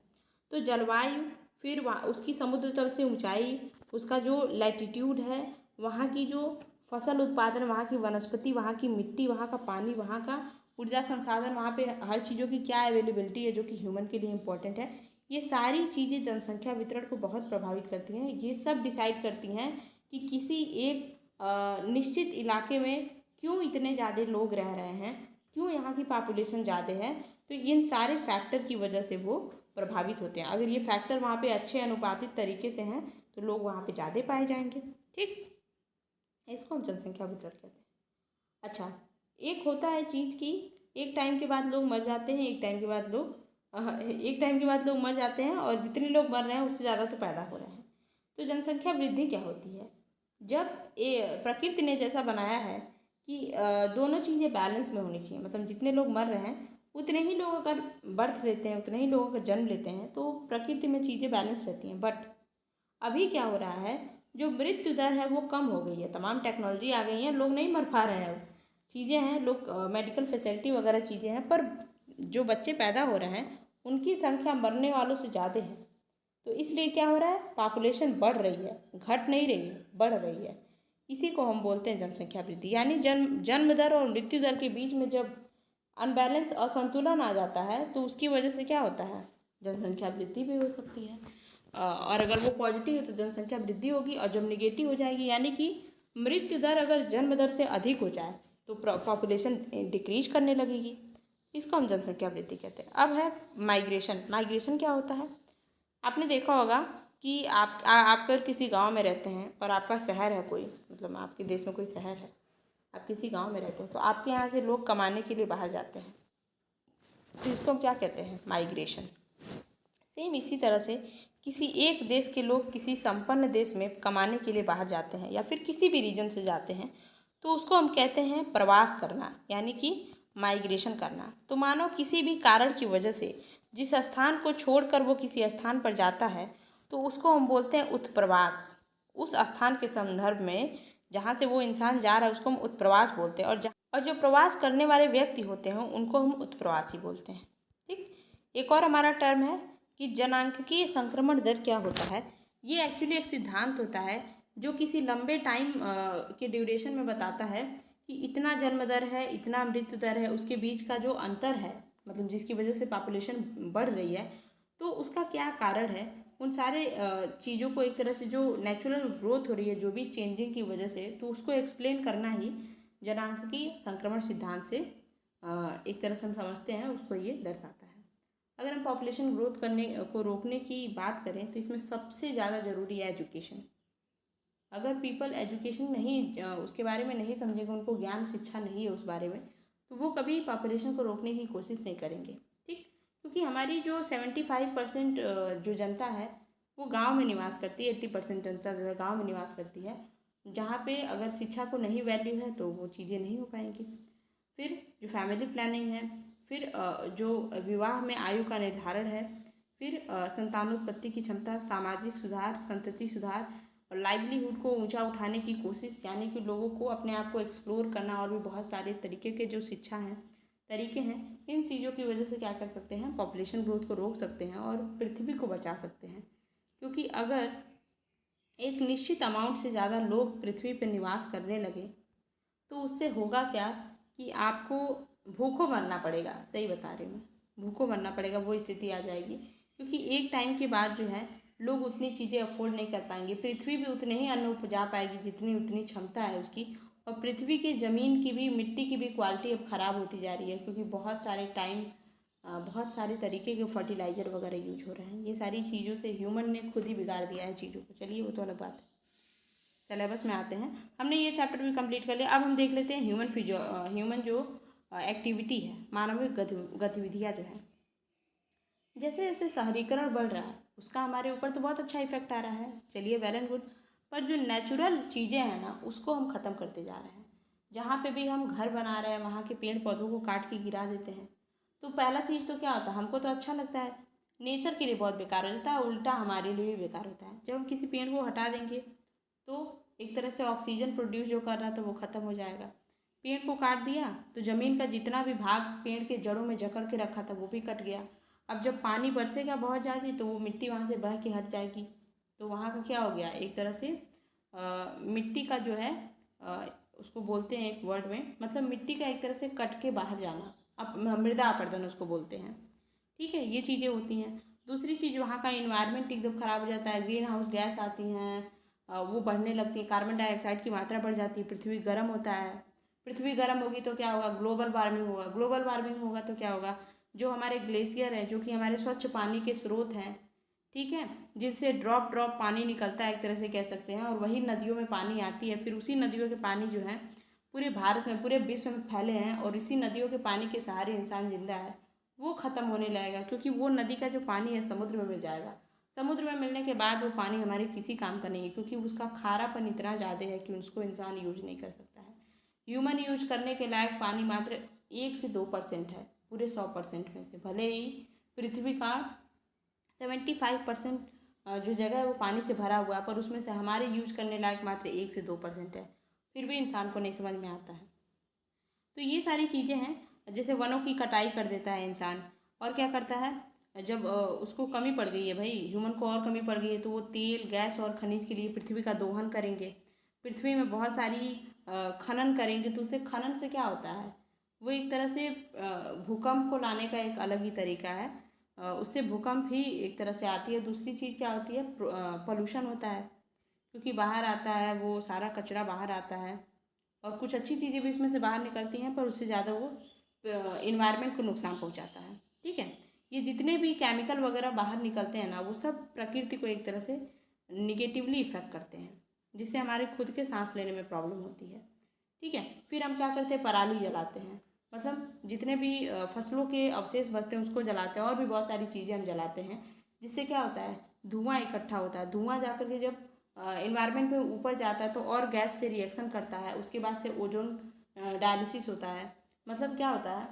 तो जलवायु, फिर वहाँ उसकी समुद्र तल से ऊंचाई, उसका जो लैटिट्यूड है, वहाँ की जो फसल उत्पादन, वहाँ की वनस्पति, वहाँ की मिट्टी, वहाँ का पानी, वहाँ का ऊर्जा संसाधन, वहाँ पे हर चीज़ों की क्या अवेलेबिलिटी है जो कि ह्यूमन के लिए इम्पोर्टेंट है, ये सारी चीज़ें जनसंख्या वितरण को बहुत प्रभावित करती हैं। ये सब डिसाइड करती हैं कि किसी एक निश्चित इलाके में क्यों इतने ज़्यादा लोग रह रहे हैं, क्यों यहाँ की पॉपुलेशन ज़्यादा है। तो इन सारे फैक्टर की वजह से वो प्रभावित होते हैं। अगर ये फैक्टर वहाँ पे अच्छे अनुपातित तरीके से हैं तो लोग वहाँ पे ज़्यादा पाए जाएंगे। ठीक, इसको हम जनसंख्या वितरण कहते हैं। अच्छा, एक होता है चीज़ की एक टाइम के बाद लोग मर जाते हैं, एक टाइम के बाद लोग मर जाते हैं, और जितने लोग मर रहे हैं उससे ज़्यादा तो पैदा हो रहे हैं। तो जनसंख्या वृद्धि क्या होती है, जब प्रकृति ने जैसा बनाया है कि दोनों चीज़ें बैलेंस में होनी चाहिए, मतलब जितने लोग मर रहे हैं उतने ही लोग अगर बर्थ लेते हैं, उतने ही लोग अगर जन्म लेते हैं, तो प्रकृति में चीज़ें बैलेंस रहती हैं। बट अभी क्या हो रहा है, जो मृत्यु दर है वो कम हो गई है, तमाम टेक्नोलॉजी आ गई है, लोग नहीं मर पा रहे हैं, अब चीज़ें हैं, लोग मेडिकल फैसिलिटी वगैरह चीज़ें हैं, पर जो बच्चे पैदा हो रहे हैं उनकी संख्या मरने वालों से ज़्यादा है। तो इसलिए क्या हो रहा है, पॉपुलेशन बढ़ रही है, घट नहीं रही है, बढ़ रही है। इसी को हम बोलते हैं जनसंख्या वृद्धि। यानी जन्म दर और मृत्यु दर के बीच में जब अनबैलेंस, असंतुलन आ जाता है, तो उसकी वजह से क्या होता है, जनसंख्या वृद्धि भी हो सकती है। और अगर वो पॉजिटिव है तो जनसंख्या वृद्धि होगी, और जब निगेटिव हो जाएगी, यानी कि मृत्यु दर अगर जन्म दर से अधिक हो जाए तो पॉपुलेशन डिक्रीज करने लगेगी। इसको हम जनसंख्या वृद्धि कहते हैं। अब है माइग्रेशन। माइग्रेशन क्या होता है, आपने देखा होगा कि आप अगर किसी गांव में रहते हैं और आपका शहर है कोई, मतलब आपके देश में कोई शहर है, आप किसी गांव में रहते हैं, तो आपके यहाँ से लोग कमाने के लिए बाहर जाते हैं, तो इसको हम क्या कहते हैं, माइग्रेशन। सेम इसी तरह से किसी एक देश के लोग किसी संपन्न देश में कमाने के लिए बाहर जाते हैं, या फिर किसी भी रीजन से जाते हैं, तो उसको हम कहते हैं प्रवास करना, यानी कि माइग्रेशन करना। तो मानो किसी भी कारण की वजह से जिस स्थान को छोड़कर वो किसी स्थान पर जाता है, तो उसको हम बोलते हैं उत्प्रवास। उस स्थान के संदर्भ में जहाँ से वो इंसान जा रहा है उसको हम उत्प्रवास बोलते हैं। और जो प्रवास करने वाले व्यक्ति होते हैं उनको हम उत्प्रवासी बोलते हैं। ठीक, एक और हमारा टर्म है कि जनांकीय संक्रमण दर क्या होता है। ये एक्चुअली एक सिद्धांत होता है जो किसी लंबे टाइम के ड्यूरेशन में बताता है कि इतना जन्म दर है, इतना मृत्यु दर है, उसके बीच का जो अंतर है, मतलब जिसकी वजह से पॉपुलेशन बढ़ रही है, तो उसका क्या कारण है। उन सारे चीज़ों को एक तरह से जो नेचुरल ग्रोथ हो रही है, जो भी चेंजिंग की वजह से, तो उसको एक्सप्लेन करना ही जनांकीय संक्रमण सिद्धांत से एक तरह से हम समझते हैं, उसको ये दर्शाता है। अगर हम पॉपुलेशन ग्रोथ करने को रोकने की बात करें तो इसमें सबसे ज़्यादा ज़रूरी है एजुकेशन। अगर पीपल एजुकेशन नहीं उसके बारे में नहीं समझेंगे, उनको ज्ञान शिक्षा नहीं है उस बारे में, तो वो कभी पॉपुलेशन को रोकने की कोशिश नहीं करेंगे। ठीक, क्योंकि हमारी जो 75% जो जनता है वो गांव में निवास करती है, 80% जनता जो है गांव में निवास करती है, जहाँ पे अगर शिक्षा को नहीं वैल्यू है तो वो चीज़ें नहीं हो पाएंगी। फिर जो फैमिली प्लानिंग है, फिर जो विवाह में आयु का निर्धारण है, फिर संतानोत्पत्ति की क्षमता, सामाजिक सुधार, संतति सुधार और लाइवलीहुड को ऊंचा उठाने की कोशिश, यानी कि लोगों को अपने आप को एक्सप्लोर करना, और भी बहुत सारे तरीके के जो शिक्षा हैं, तरीके हैं, इन चीज़ों की वजह से क्या कर सकते हैं, पॉपुलेशन ग्रोथ को रोक सकते हैं और पृथ्वी को बचा सकते हैं। क्योंकि अगर एक निश्चित अमाउंट से ज़्यादा लोग पृथ्वी पर निवास करने लगे तो उससे होगा क्या कि आपको भूखों मरना पड़ेगा। सही बता रही हूँ, भूखों मरना पड़ेगा, वो स्थिति आ जाएगी। क्योंकि एक टाइम के बाद जो है लोग उतनी चीज़ें अफोर्ड नहीं कर पाएंगे, पृथ्वी भी उतने ही अन्न उपजा पाएगी जितनी उतनी क्षमता है उसकी। और पृथ्वी की ज़मीन की भी, मिट्टी की भी क्वालिटी अब ख़राब होती जा रही है, क्योंकि बहुत सारे तरीके के फर्टिलाइज़र वगैरह यूज हो रहे हैं। ये सारी चीज़ों से ह्यूमन ने खुद ही बिगाड़ दिया है चीज़ों को। चलिए वो तो अलग बात है, सिलेबस में आते हैं। हमने ये चैप्टर भी कंप्लीट कर लिया। अब हम देख लेते हैं ह्यूमन जो एक्टिविटी है, मानवीय गतिविधियाँ जो है। जैसे जैसे शहरीकरण बढ़ रहा है उसका हमारे ऊपर तो बहुत अच्छा इफेक्ट आ रहा है, चलिए वेल एंड गुड। पर जो नेचुरल चीज़ें हैं ना उसको हम ख़त्म करते जा रहे हैं। जहाँ पे भी हम घर बना रहे हैं वहाँ के पेड़ पौधों को काट के गिरा देते हैं। तो पहला चीज़ तो क्या होता है, हमको तो अच्छा लगता है, नेचर के लिए बहुत बेकार हो जाता है, उल्टा हमारे लिए भी बेकार होता है। जब हम किसी पेड़ को हटा देंगे तो एक तरह से ऑक्सीजन प्रोड्यूस जो कर रहा था वो ख़त्म हो जाएगा। पेड़ को काट दिया तो ज़मीन का जितना भी भाग पेड़ के जड़ों में जकड़ के रखा था वो भी कट गया। अब जब पानी बरसेगा बहुत ज़्यादा तो वो मिट्टी वहाँ से बह के हट जाएगी। तो वहाँ का क्या हो गया, एक तरह से मिट्टी का जो है उसको बोलते हैं एक वर्ड में, मतलब मिट्टी का एक तरह से कट के बाहर जाना, अब मृदा अपरदन उसको बोलते हैं। ठीक है, ये चीज़ें होती हैं। दूसरी चीज़, वहाँ का इन्वायरमेंट एकदम ख़राब हो जाता है, ग्रीन हाउस गैस आती हैं, वो बढ़ने लगती है, कार्बन डाइऑक्साइड की मात्रा बढ़ जाती है, पृथ्वी गर्म होता है। पृथ्वी गर्म होगी तो क्या होगा, ग्लोबल वार्मिंग होगा। ग्लोबल वार्मिंग होगा तो क्या होगा, जो हमारे ग्लेशियर हैं, जो कि हमारे स्वच्छ पानी के स्रोत हैं, ठीक है, जिनसे ड्रॉप ड्रॉप पानी निकलता है एक तरह से कह सकते हैं, और वही नदियों में पानी आती है, फिर उसी नदियों के पानी जो है पूरे भारत में, पूरे विश्व में फैले हैं, और इसी नदियों के पानी के सहारे इंसान जिंदा है, वो ख़त्म होने लगेगा। क्योंकि वो नदी का जो पानी है समुद्र में मिल जाएगा। समुद्र में मिलने के बाद वो पानी हमारे किसी काम का नहीं है, क्योंकि उसका खारापन इतना ज़्यादा है कि उसको इंसान यूज नहीं कर सकता है। ह्यूमन यूज करने के लायक पानी मात्र 1 से 2% है पूरे 100% में से। भले ही पृथ्वी का 75% जो जगह है वो पानी से भरा हुआ है, पर उसमें से हमारे यूज करने लायक मात्र 1 से 2% है, फिर भी इंसान को नहीं समझ में आता है। तो ये सारी चीज़ें हैं। जैसे वनों की कटाई कर देता है इंसान, और क्या करता है, जब उसको कमी पड़ गई है, भाई ह्यूमन को और कमी पड़ गई है, तो वो तेल गैस और खनिज के लिए पृथ्वी का दोहन करेंगे, पृथ्वी में बहुत सारी खनन करेंगे। तो उससे खनन से क्या होता है, वो एक तरह से भूकंप को लाने का एक अलग ही तरीका है। उससे भूकंप ही एक तरह से आती है। दूसरी चीज़ क्या होती है, पोल्यूशन होता है, क्योंकि बाहर आता है वो सारा कचरा बाहर आता है, और कुछ अच्छी चीज़ें भी इसमें से बाहर निकलती हैं, पर उससे ज़्यादा वो इन्वायरमेंट को नुकसान पहुंचाता है। ठीक है, ये जितने भी केमिकल वगैरह बाहर निकलते हैं ना, वो सब प्रकृति को एक तरह से निगेटिवली इफेक्ट करते हैं, जिससे हमारे खुद के सांस लेने में प्रॉब्लम होती है। ठीक है, फिर हम क्या करते हैं, पराली जलाते हैं, मतलब जितने भी फसलों के अवशेष बचते हैं उसको जलाते हैं, और भी बहुत सारी चीज़ें हम जलाते हैं, जिससे क्या होता है, धुआं इकट्ठा होता है। धुआं जाकर के जब इन्वायरमेंट में ऊपर जाता है तो और गैस से रिएक्शन करता है, उसके बाद से ओजोन डायलिसिस होता है। मतलब क्या होता है,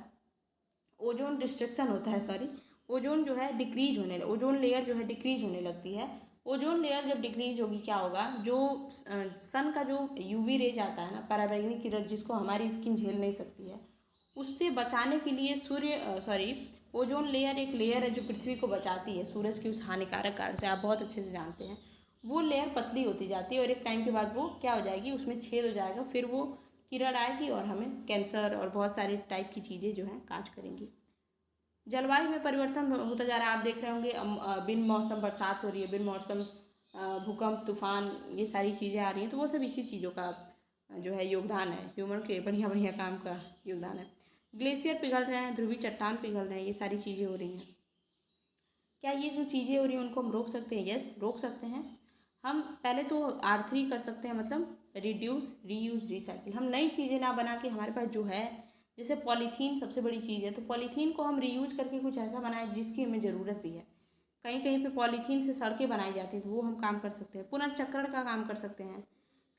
ओजोन डिस्ट्रक्शन होता है, सॉरी, ओजोन जो है डिक्रीज होने, ओजोन लेयर जो है डिक्रीज होने लगती है। ओजोन लेयर जब डिक्रीज होगी क्या होगा, जो सन का जो यूवी रेज आता है ना, पराबैंगनी किरण, जिसको हमारी स्किन झेल नहीं सकती है, उससे बचाने के लिए ओजोन लेयर एक लेयर है जो पृथ्वी को बचाती है सूरज की उस हानिकारक कारण से, आप बहुत अच्छे से जानते हैं। वो लेयर पतली होती जाती है और एक टाइम के बाद वो क्या हो जाएगी, उसमें छेद हो जाएगा, फिर वो किरण आएगी और हमें कैंसर और बहुत सारे टाइप की चीज़ें जो हैं काज करेंगी। जलवायु में परिवर्तन होता जा रहा है, आप देख रहे होंगे बिन मौसम बरसात हो रही है, बिन मौसम भूकंप तूफान, ये सारी चीज़ें आ रही हैं, तो वो सब इसी चीज़ों का जो है योगदान है, ह्यूमन के बढ़िया बढ़िया काम का योगदान है। ग्लेशियर पिघल रहे हैं, ध्रुवीय चट्टान पिघल रहे हैं, ये सारी चीज़ें हो रही हैं। क्या ये जो चीज़ें हो रही हैं उनको हम रोक सकते हैं? यस, रोक सकते हैं। हम पहले तो R3 कर सकते हैं, मतलब रिड्यूस रीयूज़ रिसाइकिल। हम नई चीज़ें ना बना के हमारे पास जो है, जैसे पॉलीथीन सबसे बड़ी चीज़ है, तो पॉलीथीन को हम रीयूज करके कुछ ऐसा बनाएं जिसकी हमें ज़रूरत भी है। कहीं कहीं पे पॉलीथीन से सड़कें बनाई जाती हैं, तो वो हम काम कर सकते हैं। पुनर्चक्रण का काम कर सकते हैं।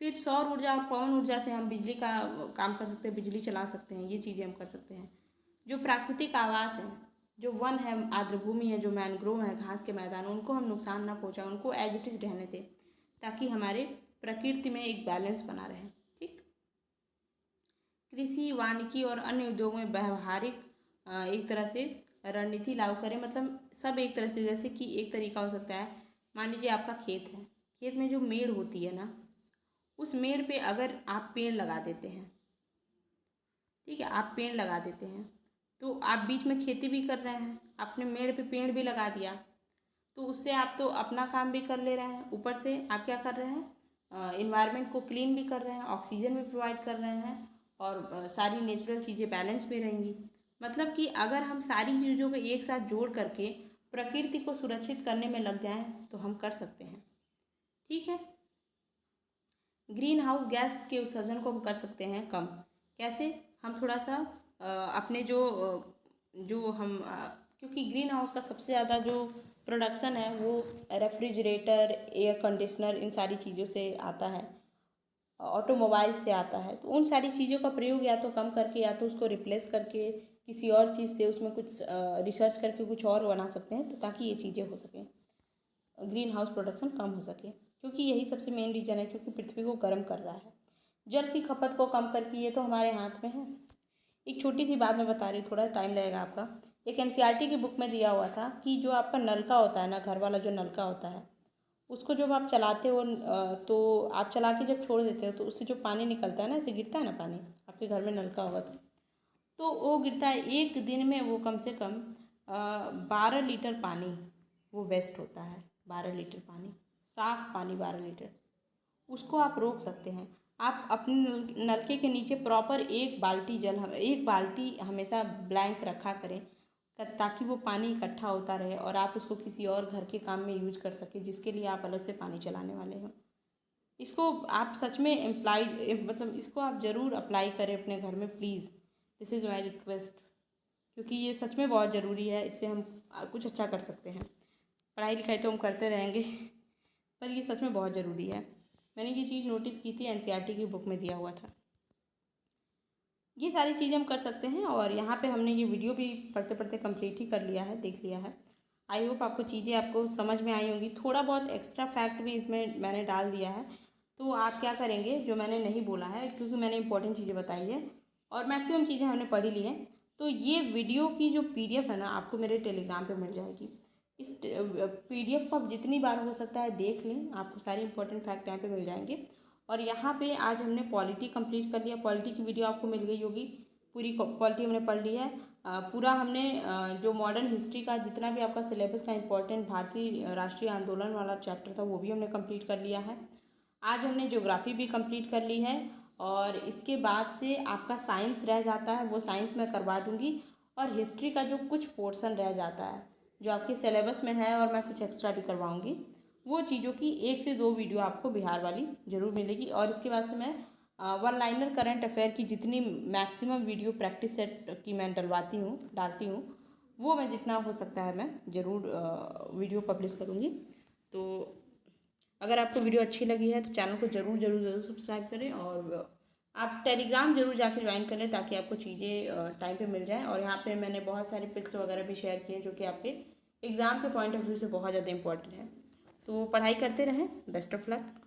फिर सौर ऊर्जा और पवन ऊर्जा से हम बिजली का काम कर सकते हैं, बिजली चला सकते हैं, ये चीज़ें हम कर सकते हैं। जो प्राकृतिक आवास है, जो वन है, आर्द्रभूमि है, जो मैनग्रोव है, घास के मैदान, उनको हम नुकसान ना पहुँचाएं, उनको एज इट इज़ रहने दें, ताकि हमारे प्रकृति में एक बैलेंस बना रहे। ठीक। कृषि, वानिकी और अन्य उद्योग में व्यवहारिक एक तरह से रणनीति लागू करें, मतलब सब एक तरह से, जैसे कि एक तरीका हो सकता है, मान लीजिए आपका खेत है, खेत में जो मेड़ होती है ना, उस मेड़ पे अगर आप पेड़ लगा देते हैं, ठीक है, आप पेड़ लगा देते हैं, तो आप बीच में खेती भी कर रहे हैं, आपने मेड़ पे पेड़ भी लगा दिया, तो उससे आप तो अपना काम भी कर ले रहे हैं, ऊपर से आप क्या कर रहे हैं, इन्वायरमेंट को क्लीन भी कर रहे हैं, ऑक्सीजन भी प्रोवाइड कर रहे हैं, और सारी नेचुरल चीज़ें बैलेंस में रहेंगी। मतलब कि अगर हम सारी चीज़ों को एक साथ जोड़ करके प्रकृति को सुरक्षित करने में लग जाएं तो हम कर सकते हैं। ठीक है। ग्रीन हाउस गैस के उत्सर्जन को हम कर सकते हैं कम। कैसे? हम थोड़ा सा अपने जो हम क्योंकि ग्रीन हाउस का सबसे ज़्यादा जो प्रोडक्शन है वो रेफ्रिजरेटर, एयर कंडीशनर, इन सारी चीज़ों से आता है, ऑटोमोबाइल से आता है। तो उन सारी चीज़ों का प्रयोग या तो कम करके या तो उसको रिप्लेस करके किसी और चीज़ से उसमें कुछ रिसर्च करके कुछ और बना सकते हैं, तो ताकि ये चीज़ें हो सकें, ग्रीन हाउस प्रोडक्शन कम हो सके, क्योंकि यही सबसे मेन रीज़न है, क्योंकि पृथ्वी को गर्म कर रहा है। जल की खपत को कम करके ये तो हमारे हाथ में है। एक छोटी सी बात मैं बता रही हूँ, थोड़ा टाइम लगेगा आपका। एक NCERT की बुक में दिया हुआ था कि जो आपका नलका होता है ना, घर वाला जो नलका होता है, उसको जब आप चलाते हो तो आप चला के जब छोड़ देते हो तो उससे जो पानी निकलता है ना, ऐसे गिरता है ना पानी, आपके घर में नलका होगा तो वो गिरता है, एक दिन में वो कम से कम 12 लीटर पानी वो वेस्ट होता है। 12 लीटर पानी, साफ पानी 12 लीटर, उसको आप रोक सकते हैं। आप अपने नलके के नीचे प्रॉपर एक बाल्टी हमेशा ब्लैंक रखा करें, ताकि वो पानी इकट्ठा होता रहे और आप उसको किसी और घर के काम में यूज कर सकें जिसके लिए आप अलग से पानी चलाने वाले हो। इसको आप सच में मतलब इसको आप ज़रूर अप्लाई करें अपने घर में, please, this is my request, क्योंकि ये सच में बहुत ज़रूरी है। इससे हम कुछ अच्छा कर सकते हैं। पढ़ाई लिखाई तो हम करते रहेंगे पर ये सच में बहुत ज़रूरी है। मैंने ये चीज़ नोटिस की थी, NCERT की बुक में दिया हुआ था। ये सारी चीज़ें हम कर सकते हैं, और यहाँ पे हमने ये वीडियो भी पढ़ते पढ़ते कंप्लीट ही कर लिया है, देख लिया है। आई होप आपको चीज़ें आपको समझ में आई होंगी। थोड़ा बहुत एक्स्ट्रा फैक्ट भी इसमें मैंने डाल दिया है, तो आप क्या करेंगे, जो मैंने नहीं बोला है, क्योंकि मैंने इंपॉर्टेंट चीज़ें बताई है और मैक्सिमम चीज़ें हमने पढ़ी ली हैं, तो ये वीडियो की जो PDF है ना, आपको मेरे टेलीग्राम पर मिल जाएगी। इस PDF को आप जितनी बार हो सकता है देख लें, आपको सारे इंपॉर्टेंट फैक्ट यहाँ पे मिल जाएंगे। और यहाँ पे आज हमने पॉलिटी कंप्लीट कर लिया, पॉलिटी की वीडियो आपको मिल गई होगी, पूरी पॉलिटी हमने पढ़ ली है। पूरा हमने जो मॉडर्न हिस्ट्री का जितना भी आपका सिलेबस का इंपॉर्टेंट भारतीय राष्ट्रीय आंदोलन वाला चैप्टर था वो भी हमने कंप्लीट कर लिया है। आज हमने ज्योग्राफी भी कंप्लीट कर ली है, और इसके बाद से आपका साइंस रह जाता है, वो साइंस मैं करवा दूँगी। और हिस्ट्री का जो कुछ पोर्शन रह जाता है जो आपके सिलेबस में है, और मैं कुछ एक्स्ट्रा भी करवाऊँगी, वो चीज़ों की 1 से 2 वीडियो आपको बिहार वाली ज़रूर मिलेगी। और इसके बाद से मैं वन लाइनर करंट अफेयर की जितनी मैक्सिमम वीडियो प्रैक्टिस सेट की मैं डालती हूँ, वो मैं जितना हो सकता है मैं ज़रूर वीडियो पब्लिश करूँगी। तो अगर आपको वीडियो अच्छी लगी है तो चैनल को ज़रूर सब्सक्राइब करें, और आप टेलीग्राम ज़रूर जाके ज्वाइन कर लें ताकि आपको चीज़ें टाइम पे मिल जाएं। और यहाँ पे मैंने बहुत सारे पिक्स वगैरह भी शेयर किए हैं जो कि आपके एग्ज़ाम के पॉइंट ऑफ व्यू से बहुत ज़्यादा इंपॉर्टेंट है। तो पढ़ाई करते रहें। Best of luck.